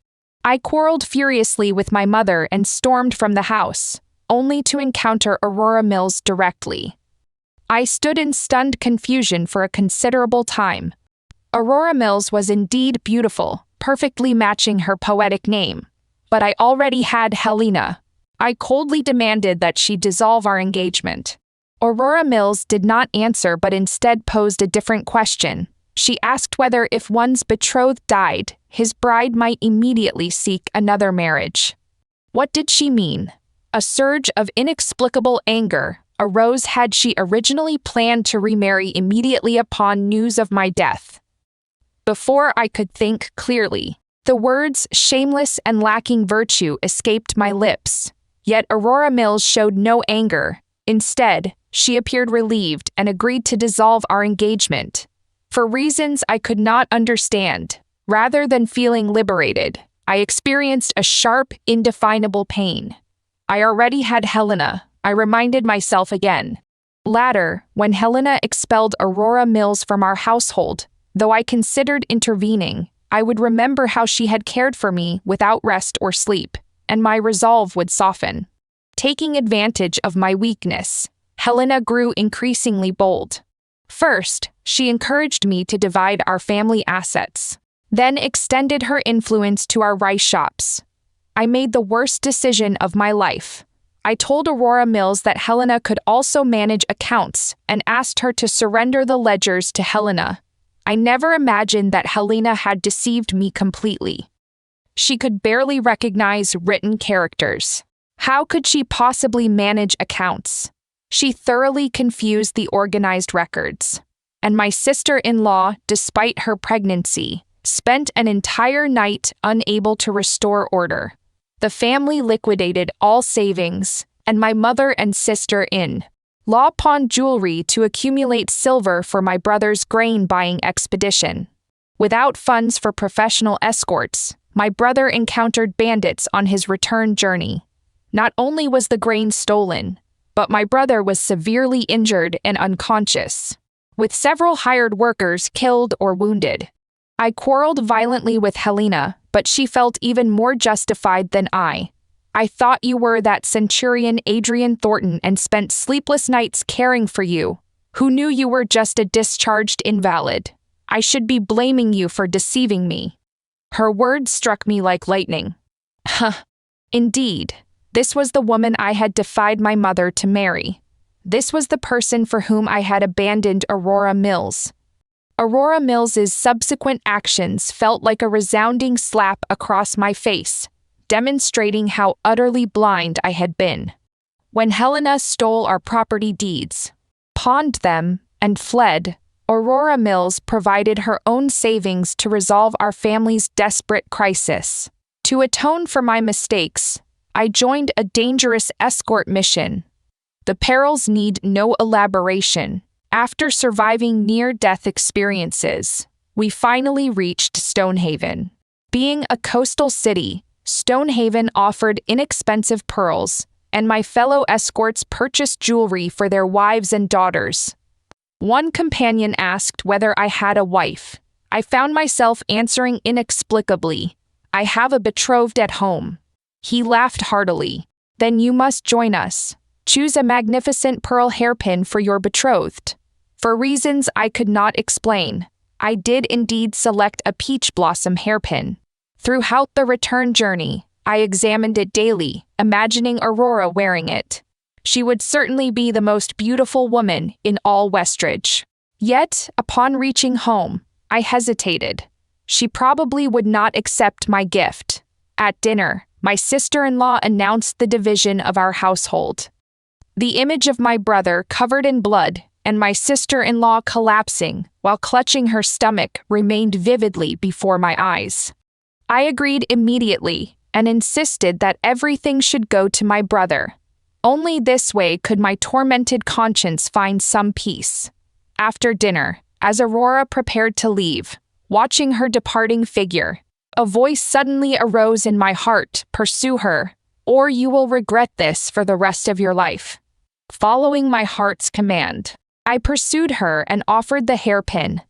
[SPEAKER 1] I quarreled furiously with my mother and stormed from the house, only to encounter Aurora Mills directly. I stood in stunned confusion for a considerable time. Aurora Mills was indeed beautiful, perfectly matching her poetic name, but I already had Helena. I coldly demanded that she dissolve our engagement. Aurora Mills did not answer but instead posed a different question. She asked whether if one's betrothed died, his bride might immediately seek another marriage. What did she mean? A surge of inexplicable anger arose had she originally planned to remarry immediately upon news of my death. Before I could think clearly, the words shameless and lacking virtue escaped my lips. Yet Aurora Mills showed no anger. Instead, she appeared relieved and agreed to dissolve our engagement. For reasons I could not understand, rather than feeling liberated, I experienced a sharp, indefinable pain. I already had Helena, I reminded myself again. Later, when Helena expelled Aurora Mills from our household, though I considered intervening, I would remember how she had cared for me without rest or sleep, and my resolve would soften. Taking advantage of my weakness, Helena grew increasingly bold. First, she encouraged me to divide our family assets, then extended her influence to our rice shops. I made the worst decision of my life. I told Aurora Mills that Helena could also manage accounts and asked her to surrender the ledgers to Helena. I never imagined that Helena had deceived me completely. She could barely recognize written characters. How could she possibly manage accounts? She thoroughly confused the organized records. And my sister-in-law, despite her pregnancy, spent an entire night unable to restore order. The family liquidated all savings, and my mother and sister in law pawned jewelry to accumulate silver for my brother's grain-buying expedition. Without funds for professional escorts, my brother encountered bandits on his return journey. Not only was the grain stolen, but my brother was severely injured and unconscious, with several hired workers killed or wounded. I quarreled violently with Helena, but she felt even more justified than I. I thought you were that centurion Adrian Thornton and spent sleepless nights caring for you. Who knew you were just a discharged invalid? I should be blaming you for deceiving me. Her words struck me like lightning. Huh. Indeed, this was the woman I had defied my mother to marry. This was the person for whom I had abandoned Aurora Mills. Aurora Mills's subsequent actions felt like a resounding slap across my face, demonstrating how utterly blind I had been. When Helena stole our property deeds, pawned them, and fled, Aurora Mills provided her own savings to resolve our family's desperate crisis. To atone for my mistakes, I joined a dangerous escort mission. The perils need no elaboration. After surviving near-death experiences, we finally reached Stonehaven. Being a coastal city, Stonehaven offered inexpensive pearls, and my fellow escorts purchased jewelry for their wives and daughters. One companion asked whether I had a wife. I found myself answering inexplicably, "I have a betrothed at home." He laughed heartily. "Then you must join us. Choose a magnificent pearl hairpin for your betrothed." For reasons I could not explain, I did indeed select a peach blossom hairpin. Throughout the return journey, I examined it daily, imagining Aurora wearing it. She would certainly be the most beautiful woman in all Westridge. Yet, upon reaching home, I hesitated. She probably would not accept my gift. At dinner, my sister-in-law announced the division of our household. The image of my brother covered in blood and my sister-in-law collapsing while clutching her stomach remained vividly before my eyes. I agreed immediately and insisted that everything should go to my brother. Only this way could my tormented conscience find some peace. After dinner, as Aurora prepared to leave, watching her departing figure, a voice suddenly arose in my heart: "Pursue her, or you will regret this for the rest of your life." Following my heart's command, I pursued her and offered the hairpin.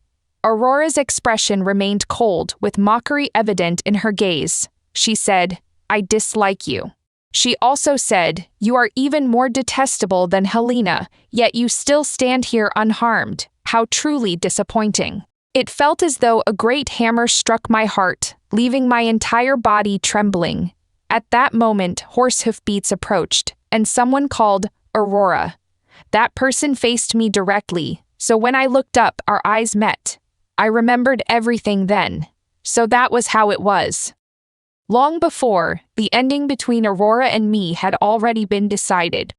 [SPEAKER 1] Aurora's expression remained cold, with mockery evident in her gaze. She said, "I dislike you." She also said, "You are even more detestable than Helena, yet you still stand here unharmed. How truly disappointing." It felt as though a great hammer struck my heart, leaving my entire body trembling. At that moment, horse hoofbeats approached, and someone called, "Aurora." That person faced me directly, so when I looked up, our eyes met. I remembered everything then. So that was how it was. Long before, the ending between Aurora and me had already been decided.